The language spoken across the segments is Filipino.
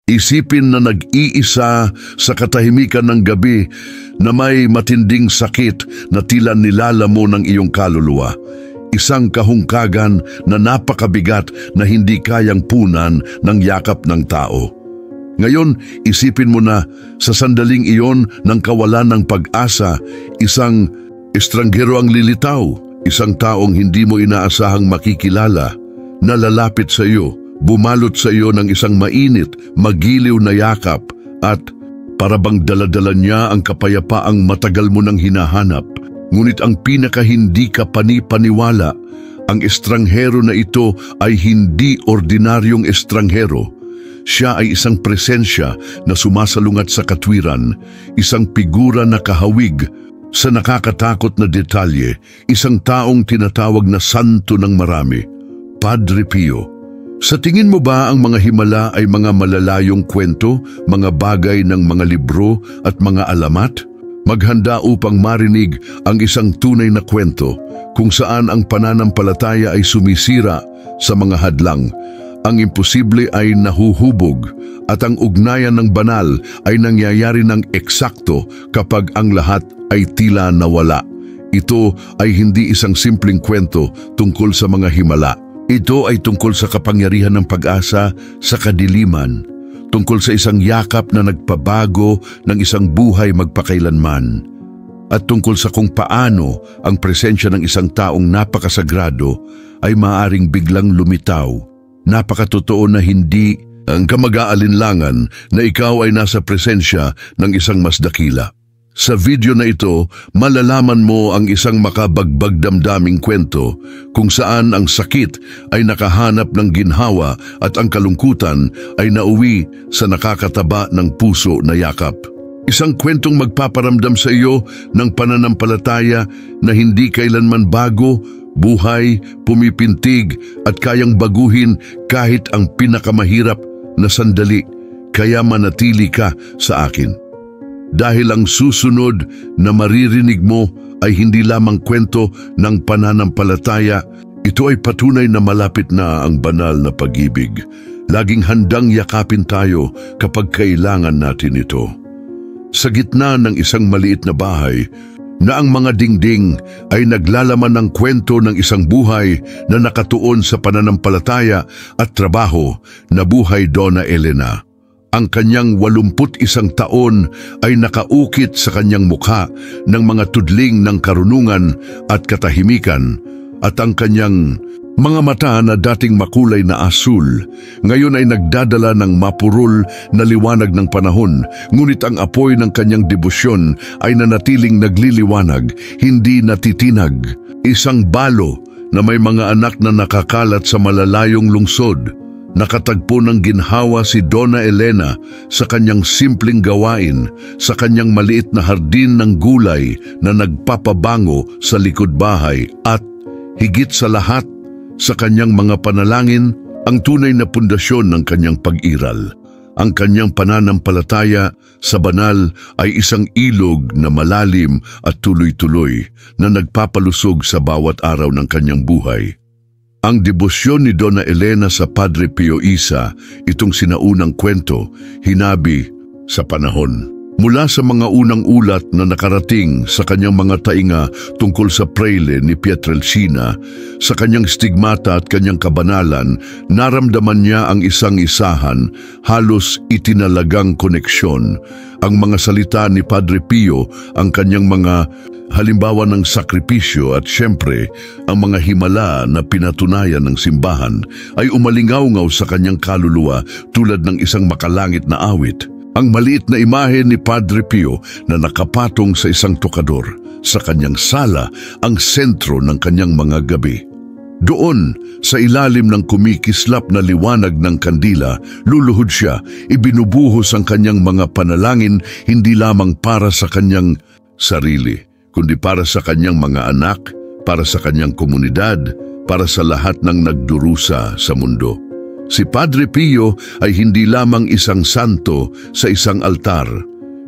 Isipin na nag-iisa sa katahimikan ng gabi na may matinding sakit na tila nilalamo ng iyong kaluluwa. Isang kahungkagan na napakabigat na hindi kayang punan ng yakap ng tao. Ngayon, isipin mo na sa sandaling iyon ng kawalan ng pag-asa, isang estranghero ang lilitaw, isang taong hindi mo inaasahang makikilala, na lalapit sa iyo, bumalot sa iyo ng isang mainit, magiliw na yakap at parabang daladala niya ang kapayapaang matagal mo nang hinahanap. Ngunit ang pinaka-hindi ka panipaniwala, ang estranghero na ito ay hindi ordinaryong estranghero. Siya ay isang presensya na sumasalungat sa katwiran, isang figura na kahawig sa nakakatakot na detalye, isang taong tinatawag na santo ng marami, Padre Pio. Sa tingin mo ba ang mga himala ay mga malalayong kwento, mga bagay ng mga libro at mga alamat? Maghanda upang marinig ang isang tunay na kwento kung saan ang pananampalataya ay sumisira sa mga hadlang, ang imposible ay nahuhubog at ang ugnayan ng banal ay nangyayari ng eksakto kapag ang lahat ay tila nawala. Ito ay hindi isang simpleng kwento tungkol sa mga himala. Ito ay tungkol sa kapangyarihan ng pag-asa sa kadiliman, tungkol sa isang yakap na nagpabago ng isang buhay magpakailanman, at tungkol sa kung paano ang presensya ng isang taong napakasagrado ay maaaring biglang lumitaw. Napakatotoo na hindi ang kamag-aalinlangan na ikaw ay nasa presensya ng isang mas dakila. Sa video na ito, malalaman mo ang isang makabagbag damdaming kwento kung saan ang sakit ay nakahanap ng ginhawa at ang kalungkutan ay nauwi sa nakakataba ng puso na yakap. Isang kwentong magpaparamdam sa iyo ng pananampalataya na hindi kailanman bago, buhay, pumipintig at kayang baguhin kahit ang pinakamahirap na sandali, kaya manatili ka sa akin. Dahil ang susunod na maririnig mo ay hindi lamang kwento ng pananampalataya, ito ay patunay na malapit na ang banal na pag-ibig. Laging handang yakapin tayo kapag kailangan natin ito. Sa gitna ng isang maliit na bahay, na ang mga dingding ay naglalaman ng kwento ng isang buhay na nakatuon sa pananampalataya at trabaho, na buhay Donna Elena. Ang kanyang 81 taon ay nakaukit sa kanyang mukha ng mga tudling ng karunungan at katahimikan, at ang kanyang mga mata na dating makulay na asul, ngayon ay nagdadala ng mapurol na liwanag ng panahon, ngunit ang apoy ng kanyang debosyon ay nanatiling nagliliwanag, hindi natitinag. Isang balo na may mga anak na nakakalat sa malalayong lungsod. Nakatagpo ng ginhawa si Donna Elena sa kanyang simpleng gawain, sa kanyang maliit na hardin ng gulay na nagpapabango sa likod bahay, at higit sa lahat, sa kanyang mga panalangin, ang tunay na pundasyon ng kanyang pag-iral. Ang kanyang pananampalataya sa banal ay isang ilog na malalim at tuloy-tuloy na nagpapalusog sa bawat araw ng kanyang buhay. Ang debosyon ni Donna Elena sa Padre Pio Isa, itong sinaunang kwento, hinabi sa panahon. Mula sa mga unang ulat na nakarating sa kanyang mga tainga tungkol sa prayle ni Pietrelcina, sa kanyang stigmata at kanyang kabanalan, naramdaman niya ang isang isahan, halos itinalagang koneksyon. Ang mga salita ni Padre Pio, ang kanyang mga halimbawa ng sakripisyo at siyempre ang mga himala na pinatunayan ng simbahan ay umalingaw-ngaw sa kanyang kaluluwa tulad ng isang makalangit na awit. Ang maliit na imahe ni Padre Pio na nakapatong sa isang tokador sa kanyang sala ang sentro ng kanyang mga gabi. Doon, sa ilalim ng kumikislap na liwanag ng kandila, luluhod siya, ibinubuhos ang kanyang mga panalangin hindi lamang para sa kanyang sarili, kundi para sa kanyang mga anak, para sa kanyang komunidad, para sa lahat ng nagdurusa sa mundo. Si Padre Pio ay hindi lamang isang santo sa isang altar.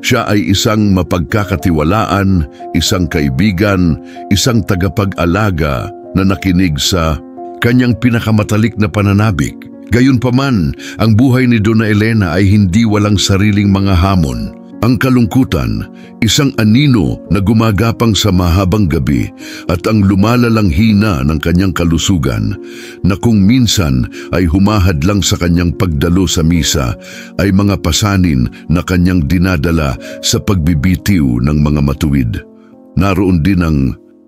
Siya ay isang mapagkakatiwalaan, isang kaibigan, isang tagapag-alaga na nakinig sa kanyang pinakamatalik na pananabik, Gayunpaman, ang buhay ni Donna Elena ay hindi walang sariling mga hamon. Ang kalungkutan, isang anino na gumagapang sa mahabang gabi at ang lumalalang hina ng kanyang kalusugan na kung minsan ay humahad lang sa kanyang pagdalo sa misa ay mga pasanin na kanyang dinadala sa pagbibitiw ng mga matuwid. Naroon din ang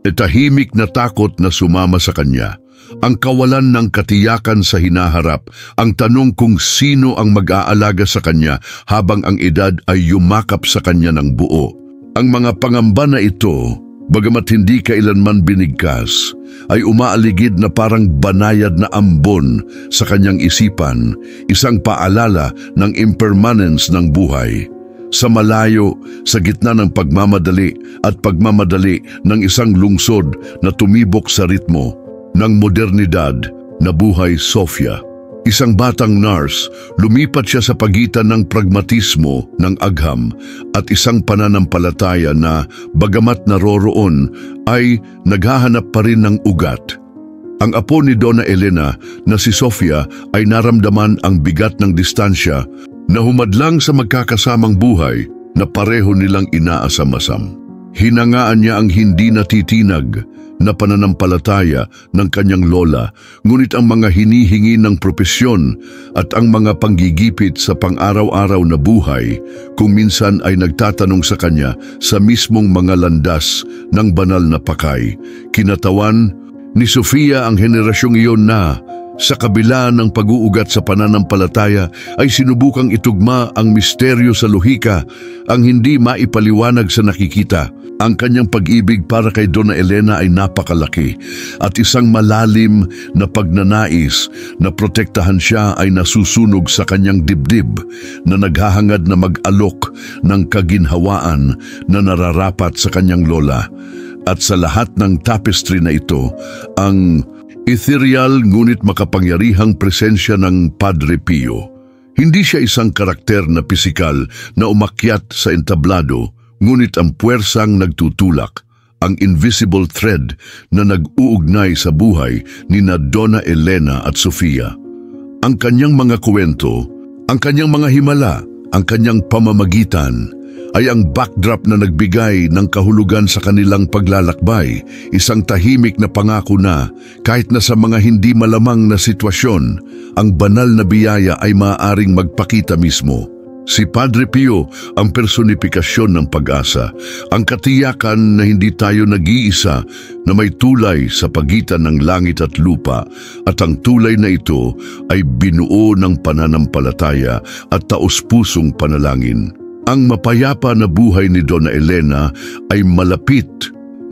tahimik na takot na sumama sa kanya. Ang kawalan ng katiyakan sa hinaharap, ang tanong kung sino ang mag-aalaga sa kanya habang ang edad ay yumakap sa kanya ng buo. Ang mga pangamba na ito, bagamat hindi kailanman binigkas, ay umaaligid na parang banayad na ambon sa kanyang isipan, isang paalala ng impermanence ng buhay. Sa malayo, sa gitna ng pagmamadali at pagmamadali ng isang lungsod na tumibok sa ritmo ng modernidad, nabuhay Sofia. Isang batang nurse, lumipat siya sa pagitan ng pragmatismo ng agham at isang pananampalataya na bagamat naroroon ay naghahanap pa rin ng ugat. Ang apo ni Donna Elena na si Sofia ay naramdaman ang bigat ng distansya na humadlang sa magkakasamang buhay na pareho nilang inaasam-asam. Hinangaan niya ang hindi natitinag na pananampalataya ng kanyang lola, ngunit ang mga hinihingi ng propesyon at ang mga panggigipit sa pang-araw-araw na buhay kung minsan ay nagtatanong sa kanya sa mismong mga landas ng banal na pakay. Kinatawan ni Sofia ang henerasyong iyon na sa kabila ng pag-uugat sa pananampalataya ay sinubukang itugma ang misteryo sa lohika, ang hindi maipaliwanag sa nakikita. Ang kanyang pag-ibig para kay Donna Elena ay napakalaki at isang malalim na pagnanais na protektahan siya ay nasusunog sa kanyang dibdib na naghahangad na mag-alok ng kaginhawaan na nararapat sa kanyang lola. At sa lahat ng tapestry na ito, ang ethereal ngunit makapangyarihang presensya ng Padre Pio. Hindi siya isang karakter na pisikal na umakyat sa entablado, ngunit ang puwersang nagtutulak, ang invisible thread na nag-uugnay sa buhay ni Donna Elena at Sofia. Ang kanyang mga kwento, ang kanyang mga himala, ang kanyang pamamagitan, ay ang backdrop na nagbigay ng kahulugan sa kanilang paglalakbay, isang tahimik na pangako na kahit na sa mga hindi malamang na sitwasyon, ang banal na biyaya ay maaaring magpakita mismo. Si Padre Pio ang personifikasyon ng pag-asa, ang katiyakan na hindi tayo nag-iisa na may tulay sa pagitan ng langit at lupa at ang tulay na ito ay binuo ng pananampalataya at taos-pusong panalangin. Ang mapayapa na buhay ni Donna Elena ay malapit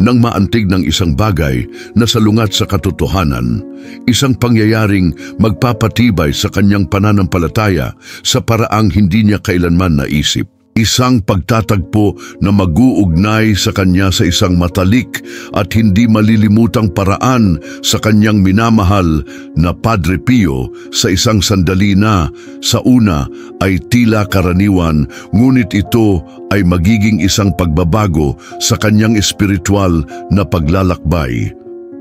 nang maantig ng isang bagay na salungat sa katotohanan, isang pangyayaring magpapatibay sa kanyang pananampalataya sa paraang hindi niya kailanman naisip. Isang pagtatagpo na mag-uugnay sa kanya sa isang matalik at hindi malilimutang paraan sa kanyang minamahal na Padre Pio sa isang sandali na sa una ay tila karaniwan, ngunit ito ay magiging isang pagbabago sa kanyang espiritual na paglalakbay.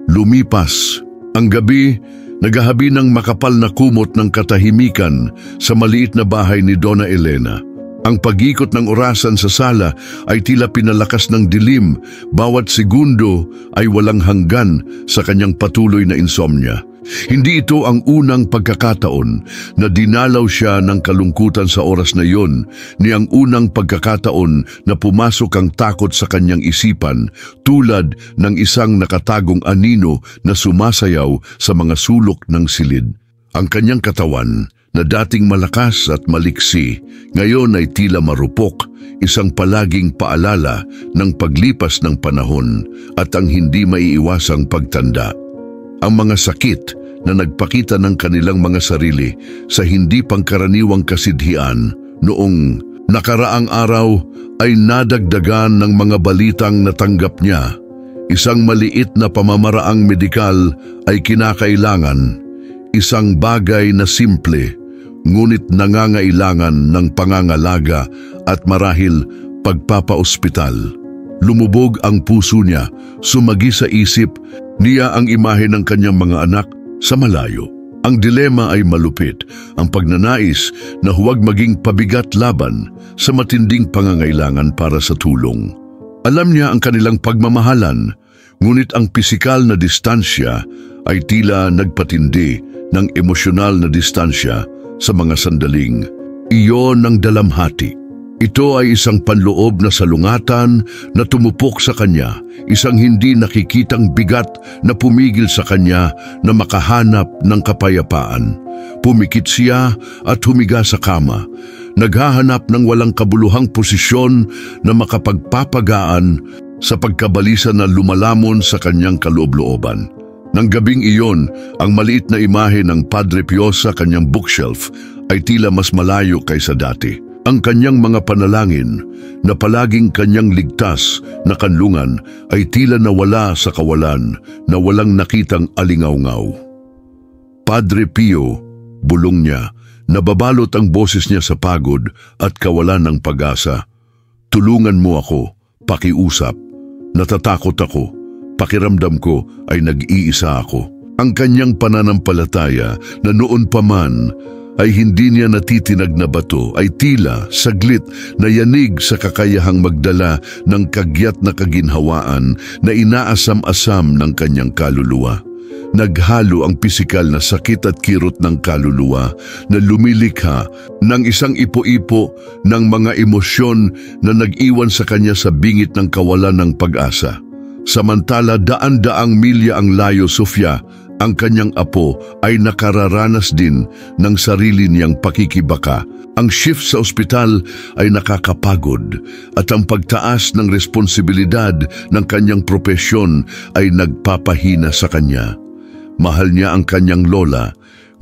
Lumipas ang gabi, naghahabi ng makapal na kumot ng katahimikan sa maliit na bahay ni Donna Elena. Ang pag-ikot ng orasan sa sala ay tila pinalakas ng dilim, bawat segundo ay walang hanggan sa kanyang patuloy na insomnia. Hindi ito ang unang pagkakataon na dinalaw siya ng kalungkutan sa oras na iyon, ni ang unang pagkakataon na pumasok ang takot sa kanyang isipan tulad ng isang nakatagong anino na sumasayaw sa mga sulok ng silid. Ang kanyang katawan na dating malakas at maliksi, ngayon ay tila marupok, isang palaging paalala ng paglipas ng panahon at ang hindi maiiwasang pagtanda. Ang mga sakit na nagpakita ng kanilang mga sarili sa hindi pangkaraniwang kasidhian noong nakaraang araw ay nadagdagan ng mga balitang natanggap niya. Isang maliit na pamamaraang medikal ay kinakailangan, isang bagay na simple, ngunit nangangailangan ng pangangalaga at marahil pagpapaospital. Lumubog ang puso niya, sumagi sa isip niya ang imahe ng kanyang mga anak sa malayo. Ang dilema ay malupit, ang pagnanais na huwag maging pabigat laban sa matinding pangangailangan para sa tulong. Alam niya ang kanilang pagmamahalan, ngunit ang pisikal na distansya ay tila nagpatindi ng emosyonal na distansya sa mga sandaling iyon ng dalamhati. Ito ay isang panloob na salungatan na tumupok sa kanya, isang hindi nakikitang bigat na pumigil sa kanya na makahanap ng kapayapaan. Pumikit siya at humiga sa kama, naghahanap ng walang kabuluhang posisyon na makapagpapagaan sa pagkabalisa na lumalamon sa kanyang kaloob-looban. Nang gabing iyon, ang maliit na imahe ng Padre Pio sa kanyang bookshelf ay tila mas malayo kaysa dati. Ang kanyang mga panalangin na palaging kanyang ligtas na kanlungan ay tila nawala sa kawalan na walang nakitang alingaw-ngaw. Padre Pio, bulong niya, nababalot ang boses niya sa pagod at kawalan ng pag-asa. Tulungan mo ako, pakiusap. Natatakot ako, pakiramdam ko ay nag-iisa ako. Ang kanyang pananampalataya na noon pa man ay hindi niya natitinag na bato ay tila saglit na yanig sa kakayahang magdala ng kagyat na kaginhawaan na inaasam-asam ng kanyang kaluluwa. Naghalo ang pisikal na sakit at kirot ng kaluluwa na lumilikha ng isang ipo-ipo ng mga emosyon na nag-iwan sa kanya sa bingit ng kawalan ng pag-asa. Samantala daan-daang milya ang layo, Sofia, ang kanyang apo ay nakararanas din ng sarili niyang pakikibaka. Ang shift sa ospital ay nakakapagod at ang pagtaas ng responsibilidad ng kanyang propesyon ay nagpapahina sa kanya. Mahal niya ang kanyang lola,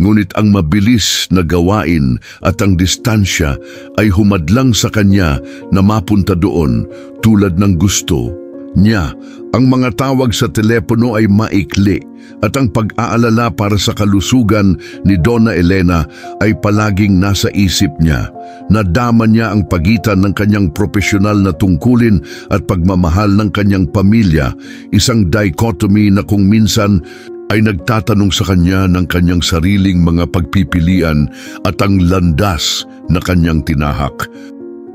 ngunit ang mabilis na gawain at ang distansya ay humadlang sa kanya na mapunta doon tulad ng gusto niya. Ang mga tawag sa telepono ay maikli at ang pag-aalala para sa kalusugan ni Donna Elena ay palaging nasa isip niya. Nadama niya ang pagitan ng kanyang profesional na tungkulin at pagmamahal ng kanyang pamilya, isang dichotomy na kung minsan ay nagtatanong sa kanya ng kanyang sariling mga pagpipilian at ang landas na kanyang tinahak.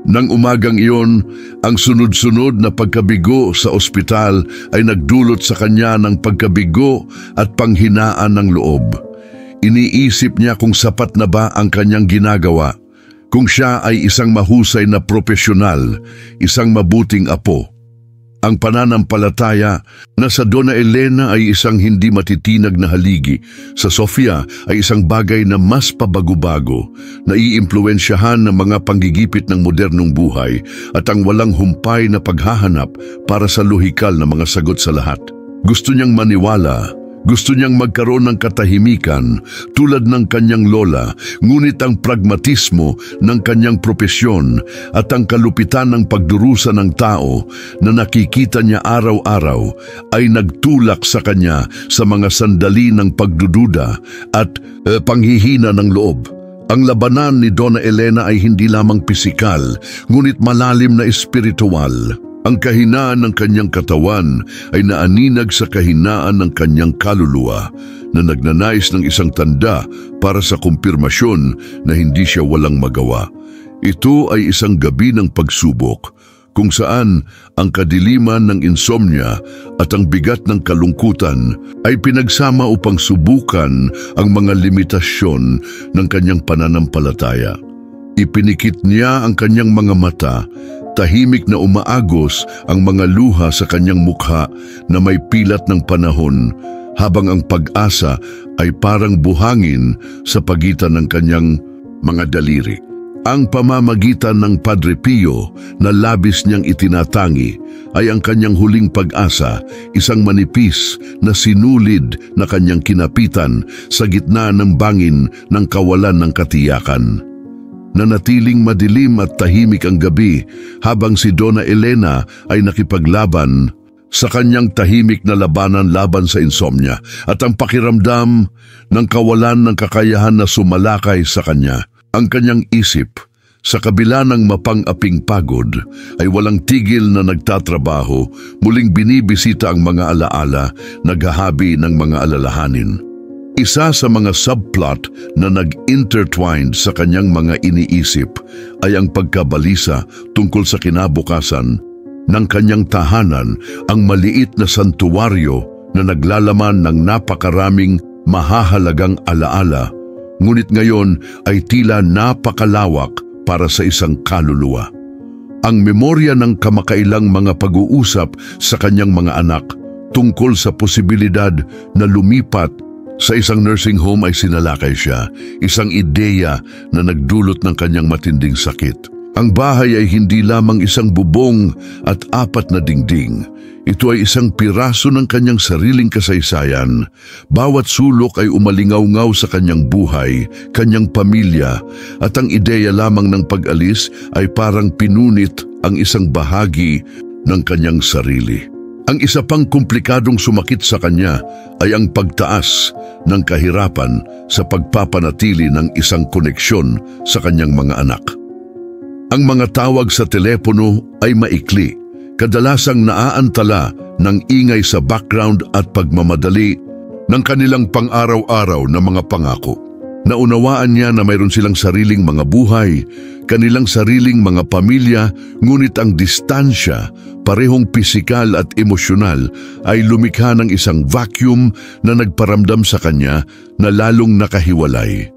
Nang umagang iyon, ang sunod-sunod na pagkabigo sa ospital ay nagdulot sa kanya ng pagkabigo at panghinaan ng loob. Iniisip niya kung sapat na ba ang kanyang ginagawa, kung siya ay isang mahusay na propesyonal, isang mabuting apo. Ang pananampalataya na sa Donna Elena ay isang hindi matitinag na haligi, sa Sofia ay isang bagay na mas pabago-bago, na iimpluwensyahan ng mga panggigipit ng modernong buhay at ang walang humpay na paghahanap para sa lohikal na mga sagot sa lahat. Gusto niyang maniwala, gusto niyang magkaroon ng katahimikan tulad ng kanyang lola, ngunit ang pragmatismo ng kanyang propesyon at ang kalupitan ng pagdurusa ng tao na nakikita niya araw-araw ay nagtulak sa kanya sa mga sandali ng pagdududa at panghihina ng loob. Ang labanan ni Donna Elena ay hindi lamang pisikal, ngunit malalim na espiritual. Ang kahinaan ng kanyang katawan ay naaninag sa kahinaan ng kanyang kaluluwa na nagnanais ng isang tanda para sa kumpirmasyon na hindi siya walang magawa. Ito ay isang gabi ng pagsubok kung saan ang kadiliman ng insomnia at ang bigat ng kalungkutan ay pinagsama upang subukan ang mga limitasyon ng kanyang pananampalataya. Ipinikit niya ang kanyang mga mata. Tahimik na umaagos ang mga luha sa kanyang mukha na may pilat ng panahon, habang ang pag-asa ay parang buhangin sa pagitan ng kanyang mga daliri. Ang pamamagitan ng Padre Pio na labis niyang itinatangi ay ang kanyang huling pag-asa, isang manipis na sinulid na kanyang kinapitan sa gitna ng bangin ng kawalan ng katiyakan. Nanatiling madilim at tahimik ang gabi habang si Donna Elena ay nakipaglaban sa kanyang tahimik na labanan laban sa insomnia at ang pakiramdam ng kawalan ng kakayahan na sumalakay sa kanya. Ang kanyang isip, sa kabila ng mapang-aping pagod, ay walang tigil na nagtatrabaho, muling binibisita ang mga alaala, naghahabi ng mga alalahanin. Isa sa mga subplot na nag-intertwined sa kanyang mga iniisip ay ang pagkabalisa tungkol sa kinabukasan ng kanyang tahanan, ang maliit na santuwaryo na naglalaman ng napakaraming mahahalagang alaala, ngunit ngayon ay tila napakalawak para sa isang kaluluwa. Ang memorya ng kamakailang mga pag-uusap sa kanyang mga anak tungkol sa posibilidad na lumipat sa isang nursing home ay sinalakay siya, isang ideya na nagdulot ng kanyang matinding sakit. Ang bahay ay hindi lamang isang bubong at 4 na dingding. Ito ay isang piraso ng kanyang sariling kasaysayan. Bawat sulok ay umalingaw-ngaw sa kanyang buhay, kanyang pamilya, at ang ideya lamang ng pag-alis ay parang pinunit ang isang bahagi ng kanyang sarili. Ang isa pang komplikadong sumakit sa kanya ay ang pagtaas ng kahirapan sa pagpapanatili ng isang koneksyon sa kanyang mga anak. Ang mga tawag sa telepono ay maikli, kadalasang naaantala ng ingay sa background at pagmamadali ng kanilang pang-araw-araw na mga pangako. Naunawaan niya na mayroon silang sariling mga buhay, kanilang sariling mga pamilya, ngunit ang distansya, parehong pisikal at emosyonal, ay lumikha ng isang vacuum na nagparamdam sa kanya na lalong nakahiwalay.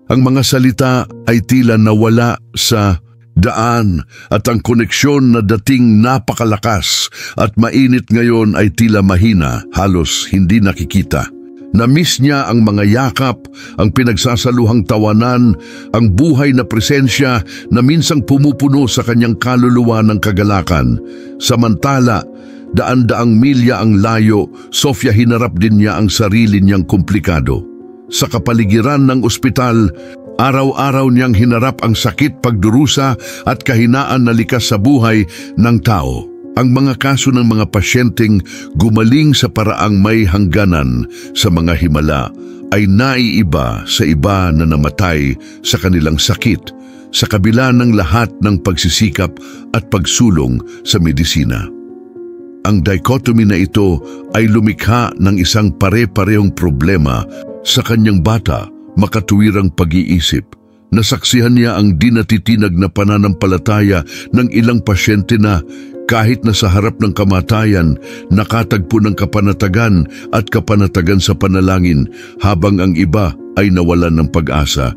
Ang mga salita ay tila nawala sa daan at ang koneksyon na dating napakalakas at mainit ngayon ay tila mahina, halos hindi nakikita. Na-miss niya ang mga yakap, ang pinagsasaluhang tawanan, ang buhay na presensya na minsang pumupuno sa kanyang kaluluwa ng kagalakan. Samantala, daan-daang milya ang layo, Sofia, hinarap din niya ang sarili niyang komplikado. Sa kapaligiran ng ospital, araw-araw niyang hinarap ang sakit, pagdurusa at kahinaan na likas sa buhay ng tao. Ang mga kaso ng mga pasyenteng gumaling sa paraang may hangganan sa mga himala ay naiiba sa iba na namatay sa kanilang sakit sa kabila ng lahat ng pagsisikap at pagsulong sa medisina. Ang dichotomy na ito ay lumikha ng isang pare-parehong problema sa kanyang bata, makatuwirang pag-iisip. Nasaksihan niya ang dinatitinag na pananampalataya ng ilang pasyente na kahit na sa harap ng kamatayan, nakatagpo ng kapanatagan at kapanatagan sa panalangin habang ang iba ay nawalan ng pag-asa.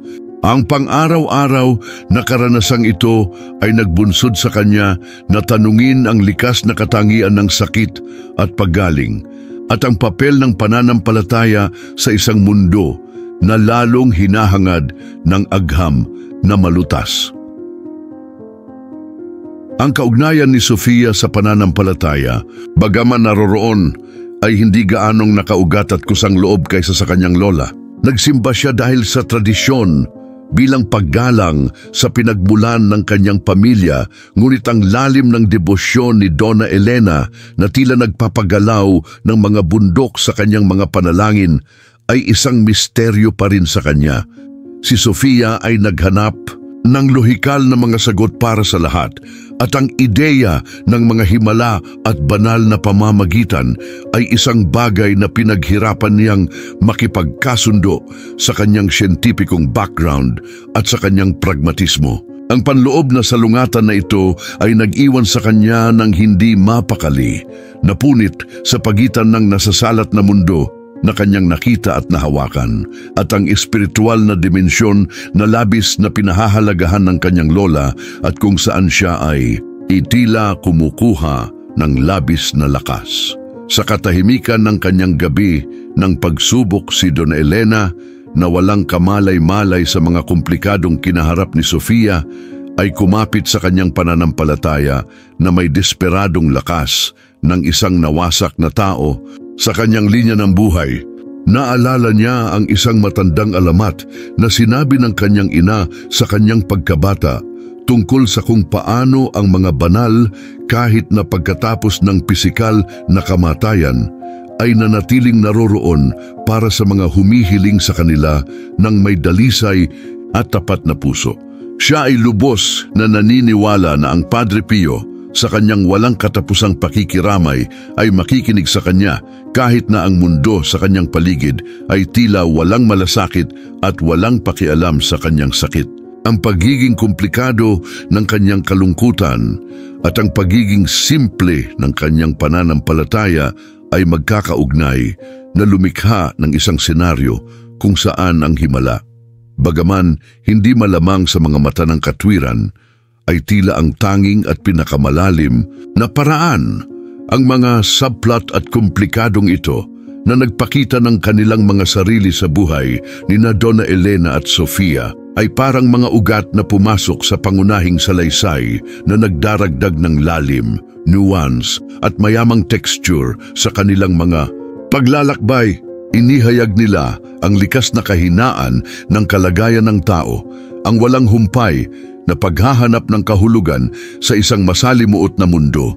Ang pang-araw-araw na karanasang ito ay nagbunsod sa kanya na tanungin ang likas na katangian ng sakit at paggaling at ang papel ng pananampalataya sa isang mundo na lalong hinahangad ng agham na malutas. Ang kaugnayan ni Sofia sa pananampalataya, bagaman naroroon, ay hindi gaanong nakaugat at kusang loob kaysa sa kanyang lola. Nagsimba siya dahil sa tradisyon, bilang paggalang sa pinagmulan ng kanyang pamilya, ngunit ang lalim ng debosyon ni Donna Elena na tila nagpapagalaw ng mga bundok sa kanyang mga panalangin ay isang misteryo pa rin sa kanya. Si Sofia ay naghanap ng lohikal na mga sagot para sa lahat at ang ideya ng mga himala at banal na pamamagitan ay isang bagay na pinaghirapan niyang makipagkasundo sa kanyang siyentipikong background at sa kanyang pragmatismo. Ang panloob na salungatan na ito ay nag-iwan sa kanya ng hindi mapakali, napunit sa pagitan ng nasasalat na mundo na kanyang nakita at nahawakan, at ang espiritual na dimensyon na labis na pinahahalagahan ng kanyang lola at kung saan siya ay itila kumukuha ng labis na lakas. Sa katahimikan ng kanyang gabi ng pagsubok, si Donna Elena na walang kamalay-malay sa mga komplikadong kinaharap ni Sofia ay kumapit sa kanyang pananampalataya na may desperadong lakas ng isang nawasak na tao sa kanyang linya ng buhay. Naalala niya ang isang matandang alamat na sinabi ng kanyang ina sa kanyang pagkabata tungkol sa kung paano ang mga banal kahit na pagkatapos ng pisikal na kamatayan ay nanatiling naroroon para sa mga humihiling sa kanila ng may dalisay at tapat na puso. Siya ay lubos na naniniwala na ang Padre Pio sa kanyang walang katapusang pakikiramay ay makikinig sa kanya kahit na ang mundo sa kanyang paligid ay tila walang malasakit at walang pakialam sa kanyang sakit. Ang pagiging komplikado ng kanyang kalungkutan at ang pagiging simple ng kanyang pananampalataya ay magkakaugnay na lumikha ng isang senaryo kung saan ang himala, bagaman hindi malamang sa mga mata ng katwiran, ay tila ang tanging at pinakamalalim na paraan. Ang mga subplot at komplikadong ito na nagpakita ng kanilang mga sarili sa buhay ni Donna Elena at Sofia ay parang mga ugat na pumasok sa pangunahing salaysay na nagdaragdag ng lalim, nuance at mayamang texture sa kanilang mga paglalakbay. Inihayag nila ang likas na kahinaan ng kalagayan ng tao, ang walang humpay na paghahanap ng kahulugan sa isang masalimuot na mundo,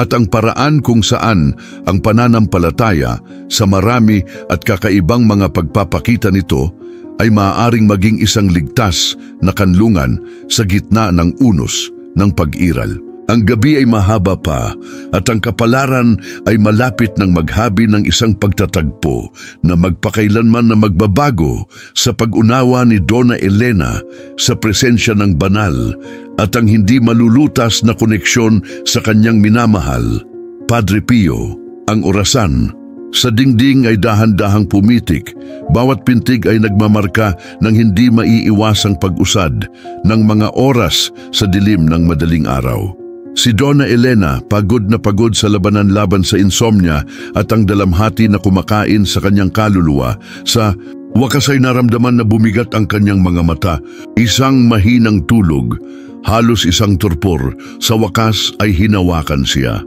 at ang paraan kung saan ang pananampalataya sa marami at kakaibang mga pagpapakita nito ay maaaring maging isang ligtas na kanlungan sa gitna ng unos ng pag-iral. Ang gabi ay mahaba pa at ang kapalaran ay malapit ng maghabi ng isang pagtatagpo na magpakailanman na magbabago sa pag-unawa ni Donna Elena sa presensya ng banal at ang hindi malulutas na koneksyon sa kanyang minamahal, Padre Pio. Ang orasan sa dingding ay dahan-dahang pumitik, bawat pintig ay nagmamarka ng hindi maiiwasang pag-usad ng mga oras sa dilim ng madaling araw. Si Donna Elena, pagod na pagod sa labanan laban sa insomnia at ang dalamhati na kumakain sa kanyang kaluluwa, sa wakas ay naramdaman na bumigat ang kanyang mga mata. Isang mahinang tulog, halos isang torpor, sa wakas ay hinawakan siya.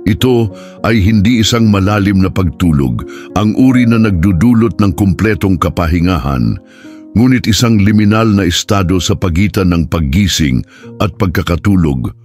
Ito ay hindi isang malalim na pagtulog, ang uri na nagdudulot ng kumpletong kapahingahan, ngunit isang liminal na estado sa pagitan ng paggising at pagkakatulog,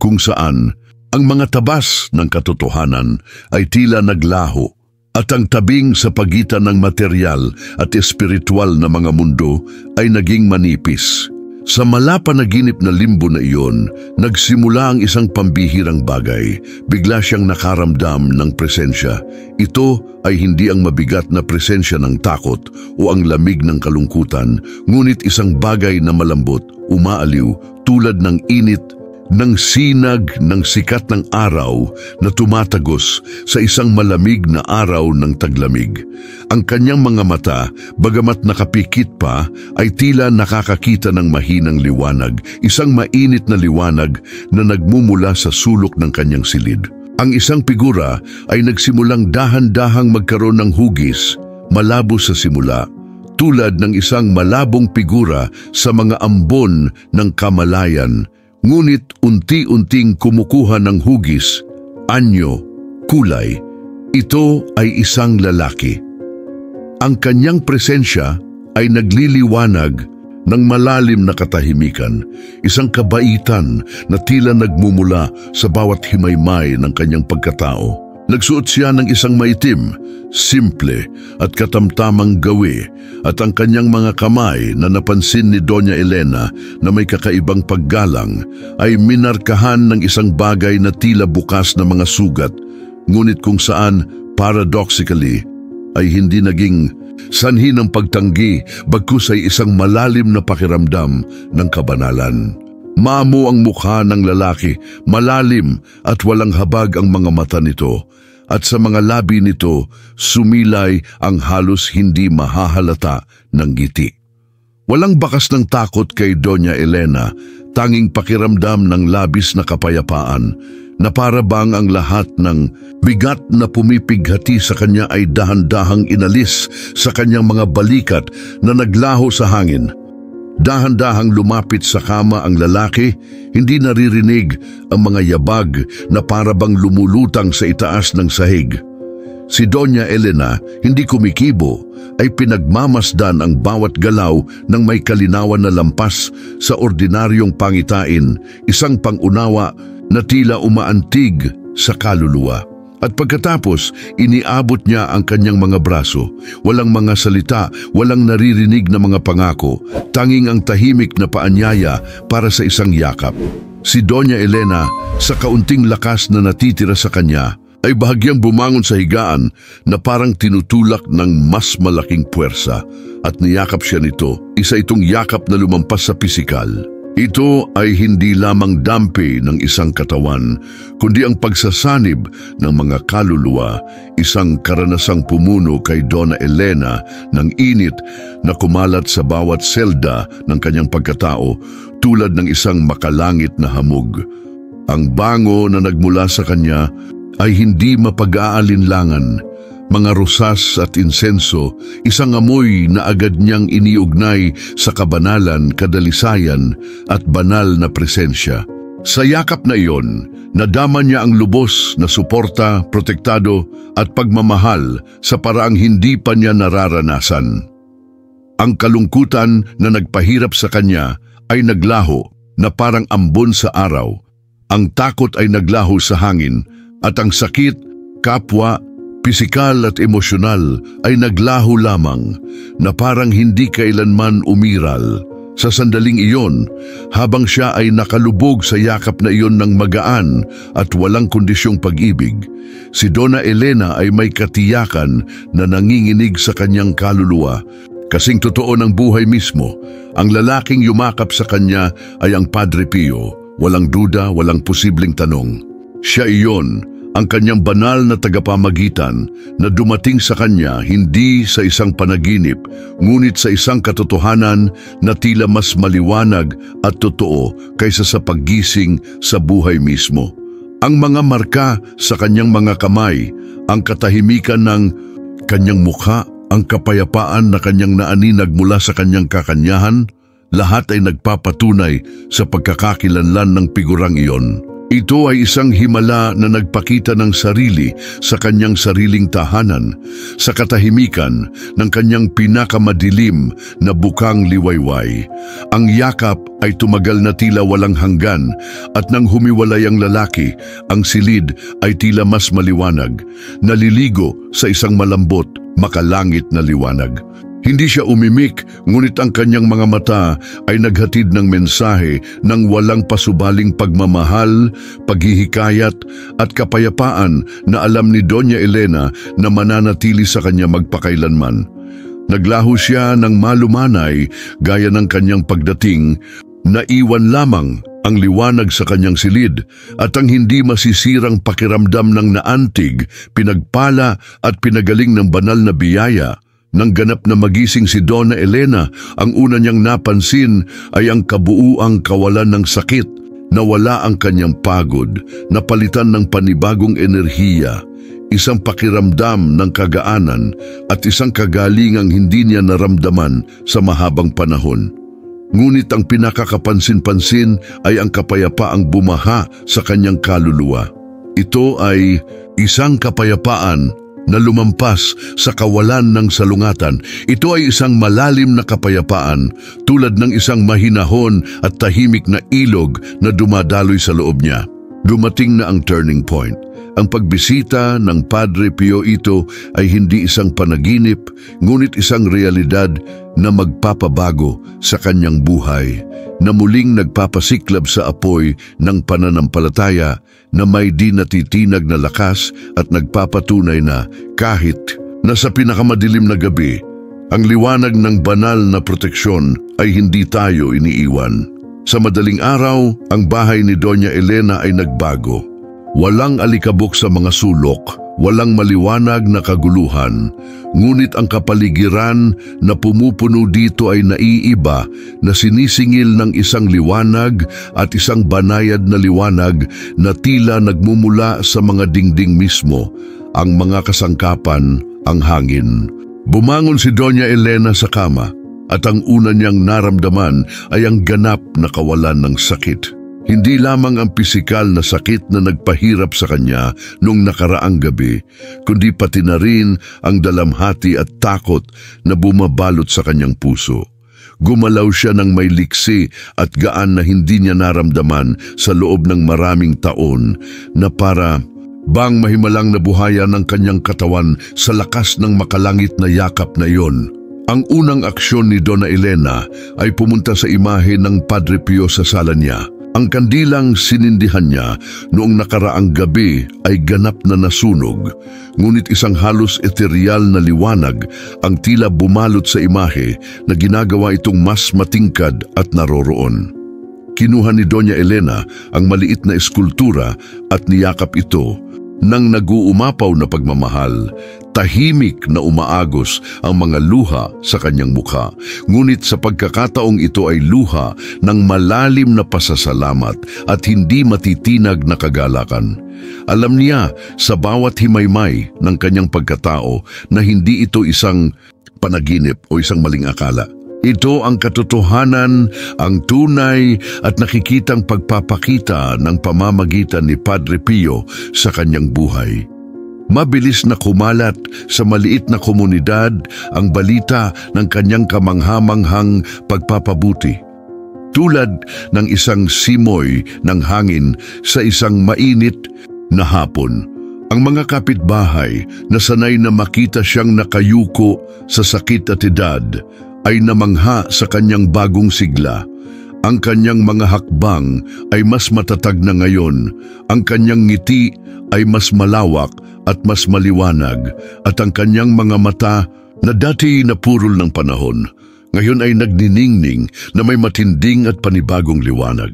kung saan ang mga tabas ng katotohanan ay tila naglaho at ang tabing sa pagitan ng material at espiritual na mga mundo ay naging manipis. Sa malapanaginip na limbo na iyon, nagsimula ang isang pambihirang bagay. Bigla siyang nakaramdam ng presensya. Ito ay hindi ang mabigat na presensya ng takot o ang lamig ng kalungkutan, ngunit isang bagay na malambot, umaaliw, tulad ng init ng sinag ng sikat ng araw na tumatagos sa isang malamig na araw ng taglamig. Ang kanyang mga mata, bagamat nakapikit pa, ay tila nakakakita ng mahinang liwanag, isang mainit na liwanag na nagmumula sa sulok ng kanyang silid. Ang isang figura ay nagsimulang dahan-dahang magkaroon ng hugis, malabo sa simula, tulad ng isang malabong figura sa mga ambon ng kamalayan, ngunit unti-unting kumukuha ng hugis, anyo, kulay. Ito ay isang lalaki. Ang kanyang presensya ay nagliliwanag ng malalim na katahimikan, isang kabaitan na tila nagmumula sa bawat himaymay ng kanyang pagkatao. Nagsuot siya ng isang maitim, simple at katamtamang gawi, at ang kanyang mga kamay na napansin ni Donna Elena na may kakaibang paggalang ay minarkahan ng isang bagay na tila bukas na mga sugat, ngunit kung saan, paradoxically, ay hindi naging sanhi ng pagtanggi, bagkus ay isang malalim na pakiramdam ng kabanalan. Maamo ang mukha ng lalaki, malalim at walang habag ang mga mata nito, at sa mga labi nito sumilay ang halos hindi mahahalata ng ngiti. Walang bakas ng takot kay Donna Elena, tanging pakiramdam ng labis na kapayapaan, na para bang ang lahat ng bigat na pumipighati sa kanya ay dahan-dahang inalis sa kanyang mga balikat na naglaho sa hangin. Dahan-dahang lumapit sa kama ang lalaki, hindi naririnig ang mga yabag na parabang lumulutang sa itaas ng sahig. Si Donna Elena, hindi kumikibo, ay pinagmamasdan ang bawat galaw ng may kalinawan na lampas sa ordinaryong pangitain, isang pangunawa na tila umaantig sa kaluluwa. At pagkatapos, iniabot niya ang kanyang mga braso. Walang mga salita, walang naririnig na mga pangako, tanging ang tahimik na paanyaya para sa isang yakap. Si Doña Elena, sa kaunting lakas na natitira sa kanya, ay bahagyang bumangon sa higaan na parang tinutulak ng mas malaking puwersa at niyakap siya nito. Isa itong yakap na lumampas sa pisikal. Ito ay hindi lamang dampi ng isang katawan, kundi ang pagsasanib ng mga kaluluwa, isang karanasang pumuno kay Donna Elena ng init na kumalat sa bawat selda ng kanyang pagkatao tulad ng isang makalangit na hamog. Ang bango na nagmula sa kanya ay hindi mapag-aalinlangan. Mga rosas at insenso, isang amoy na agad niyang iniugnay sa kabanalan, kadalisayan at banal na presensya. Sa yakap na iyon, nadama niya ang lubos na suporta, protektado at pagmamahal sa paraang hindi pa niya nararanasan. Ang kalungkutan na nagpahirap sa kanya ay naglaho na parang ambon sa araw. Ang takot ay naglaho sa hangin at ang sakit, kapwa, pisikal at emosyonal ay naglaho lamang na parang hindi kailanman umiral. Sa sandaling iyon, habang siya ay nakalubog sa yakap na iyon ng magaan at walang kondisyong pag-ibig, si Donna Elena ay may katiyakan na nanginginig sa kanyang kaluluwa. Kasing totoo ng buhay mismo, ang lalaking yumakap sa kanya ay ang Padre Pio. Walang duda, walang posibleng tanong. Siya iyon, ang kanyang banal na tagapamagitan na dumating sa kanya hindi sa isang panaginip, ngunit sa isang katotohanan na tila mas maliwanag at totoo kaysa sa paggising sa buhay mismo. Ang mga marka sa kanyang mga kamay, ang katahimikan ng kanyang mukha, ang kapayapaan na kanyang naaninag mula sa kanyang kakanyahan, lahat ay nagpapatunay sa pagkakakilanlan ng figurang iyon. Ito ay isang himala na nagpakita ng sarili sa kanyang sariling tahanan, sa katahimikan ng kanyang pinakamadilim na bukang liwayway. Ang yakap ay tumagal na tila walang hanggan at nang humiwalay ang lalaki, ang silid ay tila mas maliwanag, naliligo sa isang malambot, makalangit na liwanag. Hindi siya umimik, ngunit ang kanyang mga mata ay naghatid ng mensahe ng walang pasubaling pagmamahal, paghihikayat at kapayapaan na alam ni Doña Elena na mananatili sa kanya magpakailanman. Naglaho siya ng malumanay gaya ng kanyang pagdating, naiwan lamang ang liwanag sa kanyang silid at ang hindi masisirang pakiramdam ng naantig, pinagpala at pinagaling ng banal na biyaya. Nang ganap na magising si Donna Elena, ang una niyang napansin ay ang kabuuang kawalan ng sakit. Nawala ang kanyang pagod, napalitan ng panibagong enerhiya, isang pakiramdam ng kagaanan at isang kagalingang hindi niya naramdaman sa mahabang panahon. Ngunit ang pinakakapansin-pansin ay ang kapayapaang bumaha sa kanyang kaluluwa. Ito ay isang kapayapaan na lumampas sa kawalan ng salungatan. Ito ay isang malalim na kapayapaan tulad ng isang mahinahon at tahimik na ilog na dumadaloy sa loob niya. Dumating na ang turning point. Ang pagbisita ng Padre Pio ito ay hindi isang panaginip, ngunit isang realidad na magpapabago sa kanyang buhay, na muling nagpapasiklab sa apoy ng pananampalataya na may di natitinag na lakas at nagpapatunay na kahit nasa pinakamadilim na gabi, ang liwanag ng banal na proteksyon ay hindi tayo iniiwan. Sa madaling araw, ang bahay ni Doña Elena ay nagbago. Walang alikabok sa mga sulok, walang maliwanag na kaguluhan, ngunit ang kapaligiran na pumupuno dito ay naiiba na sinisingil ng isang liwanag at isang banayad na liwanag na tila nagmumula sa mga dingding mismo, ang mga kasangkapan, ang hangin. Bumangon si Doña Elena sa kama at ang una niyang naramdaman ay ang ganap na kawalan ng sakit. Hindi lamang ang pisikal na sakit na nagpahirap sa kanya nung nakaraang gabi, kundi pati na rin ang dalamhati at takot na bumabalot sa kanyang puso. Gumalaw siya ng may liksi at gaan na hindi niya naramdaman sa loob ng maraming taon, na para bang mahimalang nabuhayan ng kanyang katawan sa lakas ng makalangit na yakap na iyon. Ang unang aksyon ni Donna Elena ay pumunta sa imahe ng Padre Pio sa sala niya. Ang kandilang sinindihan niya noong nakaraang gabi ay ganap na nasunog, ngunit isang halos ethereal na liwanag ang tila bumalot sa imahe na ginagawa itong mas matingkad at naroroon. Kinuha ni Doña Elena ang maliit na eskultura at niyakap ito. Nang nag-uumapaw na pagmamahal, tahimik na umaagos ang mga luha sa kanyang mukha. Ngunit sa pagkakataong ito ay luha ng malalim na pasasalamat at hindi matitinag na kagalakan. Alam niya sa bawat himaymay ng kanyang pagkatao na hindi ito isang panaginip o isang maling akala. Ito ang katotohanan, ang tunay at nakikitang pagpapakita ng pamamagitan ni Padre Pio sa kanyang buhay. Mabilis na kumalat sa maliit na komunidad ang balita ng kanyang kamanghamanghang pagpapabuti. Tulad ng isang simoy ng hangin sa isang mainit na hapon. Ang mga kapitbahay na sanay na makita siyang nakayuko sa sakit at edad ay namangha sa kanyang bagong sigla. Ang kanyang mga hakbang ay mas matatag na ngayon. Ang kanyang ngiti ay mas malawak at mas maliwanag. At ang kanyang mga mata na dati napurol ng panahon, ngayon ay nagniningning na may matinding at panibagong liwanag.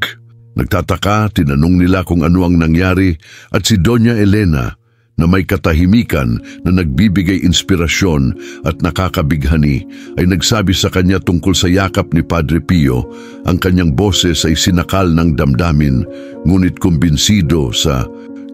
Nagtataka, tinanong nila kung ano ang nangyari at si Doña Elena na may katahimikan na nagbibigay inspirasyon at nakakabighani ay nagsabi sa kanya tungkol sa yakap ni Padre Pio. Ang kanyang boses ay sinakal ng damdamin, ngunit kumbinsido sa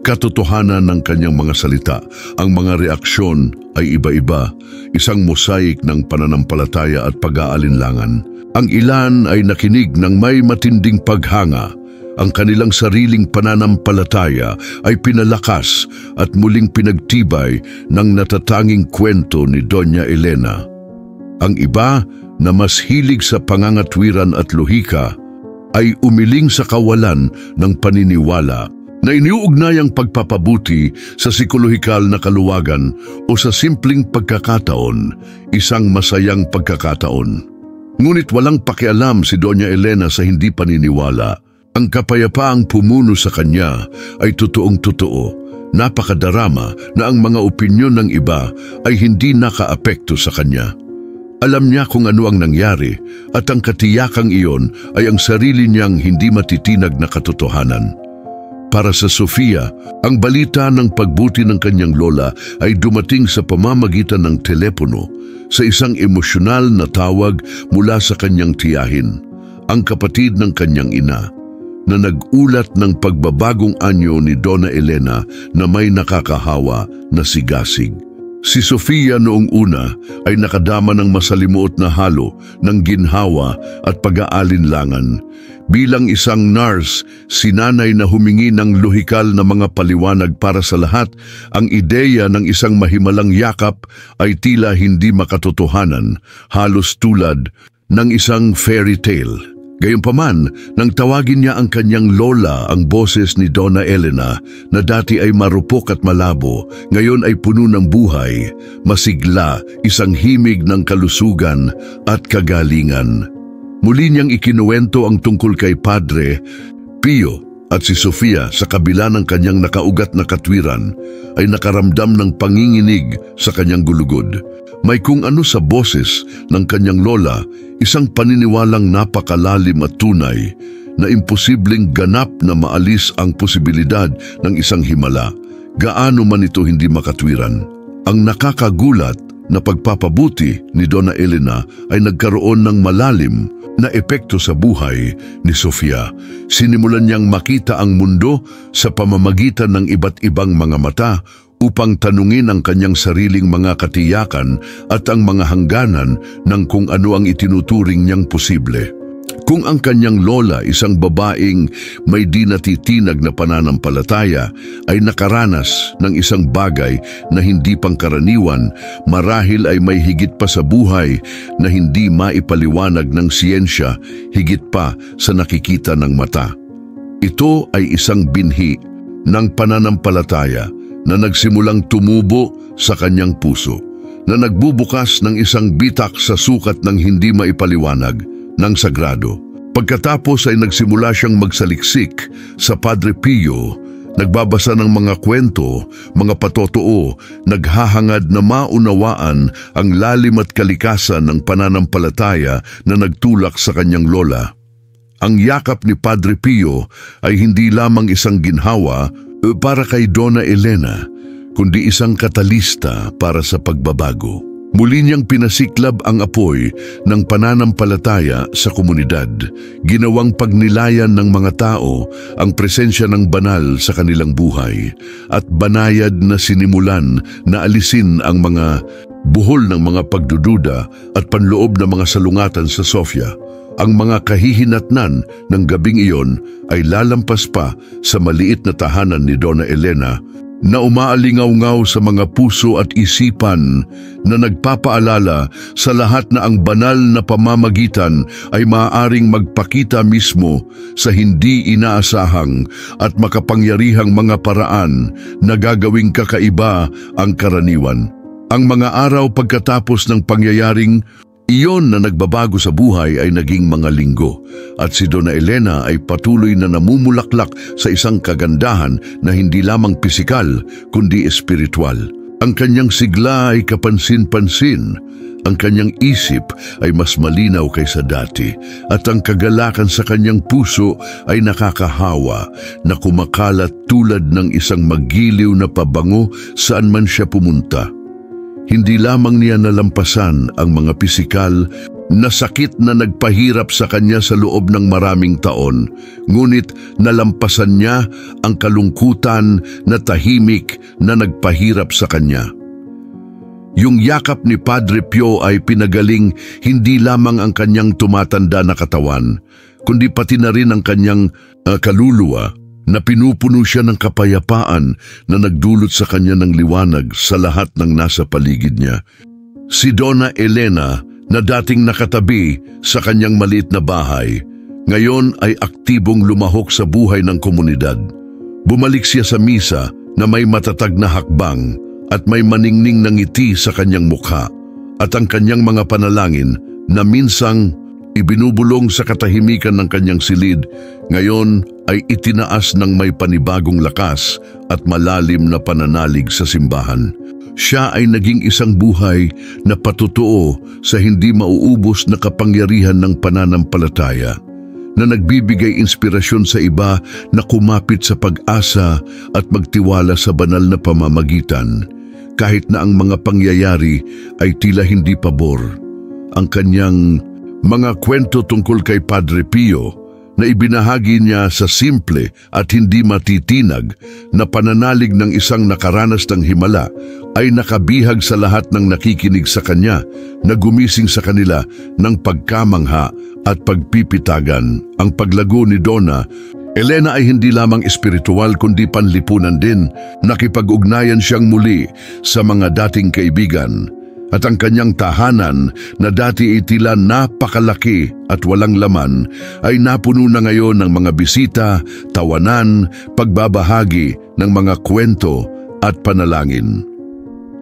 katotohanan ng kanyang mga salita. Ang mga reaksyon ay iba-iba, isang mosaik ng pananampalataya at pag-aalinlangan. Ang ilan ay nakinig ng may matinding paghanga. Ang kanilang sariling pananampalataya ay pinalakas at muling pinagtibay ng natatanging kwento ni Doña Elena. Ang iba na mas hilig sa pangangatwiran at lohika ay umiling sa kawalan ng paniniwala na iniuugnay ang pagpapabuti sa psikolohikal na kaluwagan o sa simpleng pagkakataon, isang masayang pagkakataon. Ngunit walang pakialam si Doña Elena sa hindi paniniwala. Ang kapayapaang pumuno sa kanya ay totoong-totoo. Napakadarama na ang mga opinyon ng iba ay hindi nakaapekto sa kanya. Alam niya kung ano ang nangyari at ang katiyakang iyon ay ang sarili niyang hindi matitinag na katotohanan. Para sa Sofia, ang balita ng pagbuti ng kanyang lola ay dumating sa pamamagitan ng telepono sa isang emosyonal na tawag mula sa kanyang tiyahin, ang kapatid ng kanyang ina, na nag-ulat ng pagbabagong anyo ni Donna Elena na may nakakahawa na sigasig. Si Sofia noong una ay nakadama ng masalimuot na halo ng ginhawa at pag-aalinlangan. Bilang isang nurse, sinanay na humingi ng lohikal na mga paliwanag para sa lahat, ang ideya ng isang mahimalang yakap ay tila hindi makatotohanan, halos tulad ng isang fairy tale. Gayunpaman, nang tawagin niya ang kanyang lola, ang boses ni Donna Elena na dati ay marupok at malabo, ngayon ay puno ng buhay, masigla, isang himig ng kalusugan at kagalingan. Muli niyang ikinuwento ang tungkol kay Padre Pio at si Sofia sa kabila ng kanyang nakaugat na katwiran ay nakaramdam ng panginginig sa kanyang gulugod. May kung ano sa boses ng kanyang lola, isang paniniwalang napakalalim at tunay na imposibleng ganap na maalis ang posibilidad ng isang himala, gaano man ito hindi makatwiran. Ang nakakagulat na pagpapabuti ni Donna Elena ay nagkaroon ng malalim na epekto sa buhay ni Sofia. Sinimulan niyang makita ang mundo sa pamamagitan ng iba't ibang mga mata upang tanungin ang kanyang sariling mga katiyakan at ang mga hangganan ng kung ano ang itinuturing niyang posible. Kung ang kanyang lola, isang babaeng may di natitinag na pananampalataya, ay nakaranas ng isang bagay na hindi pangkaraniwan, marahil ay may higit pa sa buhay na hindi maipaliwanag ng siyensya, higit pa sa nakikita ng mata. Ito ay isang binhi ng pananampalataya na nagsimulang tumubo sa kanyang puso, na nagbubukas ng isang bitak sa sukat ng hindi maipaliwanag ng sagrado. Pagkatapos ay nagsimula siyang magsaliksik sa Padre Pio, nagbabasa ng mga kwento, mga patotoo, naghahangad na maunawaan ang lalim at kalikasan ng pananampalataya na nagtulak sa kanyang lola. Ang yakap ni Padre Pio ay hindi lamang isang ginhawa para kay Donna Elena, kundi isang katalista para sa pagbabago. Muli niyang pinasiklab ang apoy ng pananampalataya sa komunidad, ginawang pagnilayan ng mga tao ang presensya ng banal sa kanilang buhay, at banayad na sinimulan na alisin ang mga buhol ng mga pagdududa at panloob ng mga salungatan sa Sofia. Ang mga kahihinatnan ng gabing iyon ay lalampas pa sa maliit na tahanan ni Donna Elena, na umaalingaw-ngaw sa mga puso at isipan, na nagpapaalala sa lahat na ang banal na pamamagitan ay maaaring magpakita mismo sa hindi inaasahang at makapangyarihang mga paraan na gagawing kakaiba ang karaniwan. Ang mga araw pagkatapos ng pangyayaring iyon na nagbabago sa buhay ay naging mga linggo, at si Donna Elena ay patuloy na namumulaklak sa isang kagandahan na hindi lamang pisikal kundi espiritual. Ang kanyang sigla ay kapansin-pansin, ang kanyang isip ay mas malinaw kaysa dati, at ang kagalakan sa kanyang puso ay nakakahawa na kumakalat tulad ng isang magiliw na pabango saan man siya pumunta. Hindi lamang niya nalampasan ang mga pisikal na sakit na nagpahirap sa kanya sa loob ng maraming taon, ngunit nalampasan niya ang kalungkutan na tahimik na nagpahirap sa kanya. Yung yakap ni Padre Pio ay pinagaling hindi lamang ang kanyang tumatanda na katawan, kundi pati na rin ang kanyang kaluluwa, na pinupuno siya ng kapayapaan na nagdulot sa kanya ng liwanag sa lahat ng nasa paligid niya. Si Donna Elena, na dating nakatabi sa kanyang maliit na bahay, ngayon ay aktibong lumahok sa buhay ng komunidad. Bumalik siya sa misa na may matatag na hakbang at may maningning na ngiti sa kanyang mukha, at ang kanyang mga panalangin na minsang ibinubulong sa katahimikan ng kanyang silid, ngayon ay itinaas ng may panibagong lakas at malalim na pananalig sa simbahan. Siya ay naging isang buhay na patutuo sa hindi mauubos na kapangyarihan ng pananampalataya, na nagbibigay inspirasyon sa iba na kumapit sa pag-asa at magtiwala sa banal na pamamagitan, kahit na ang mga pangyayari ay tila hindi pabor. Ang kanyang mga kwento tungkol kay Padre Pio na ibinahagi niya sa simple at hindi matitinag na pananalig ng isang nakaranas ng himala ay nakabihag sa lahat ng nakikinig sa kanya, na gumising sa kanila ng pagkamangha at pagpipitagan. Ang paglago ni Donna Elena ay hindi lamang espiritual kundi panlipunan din. Nakipag-ugnayan siyang muli sa mga dating kaibigan, at ang kanyang tahanan na dati itila napakalaki at walang laman ay napuno na ngayon ng mga bisita, tawanan, pagbabahagi ng mga kwento at panalangin.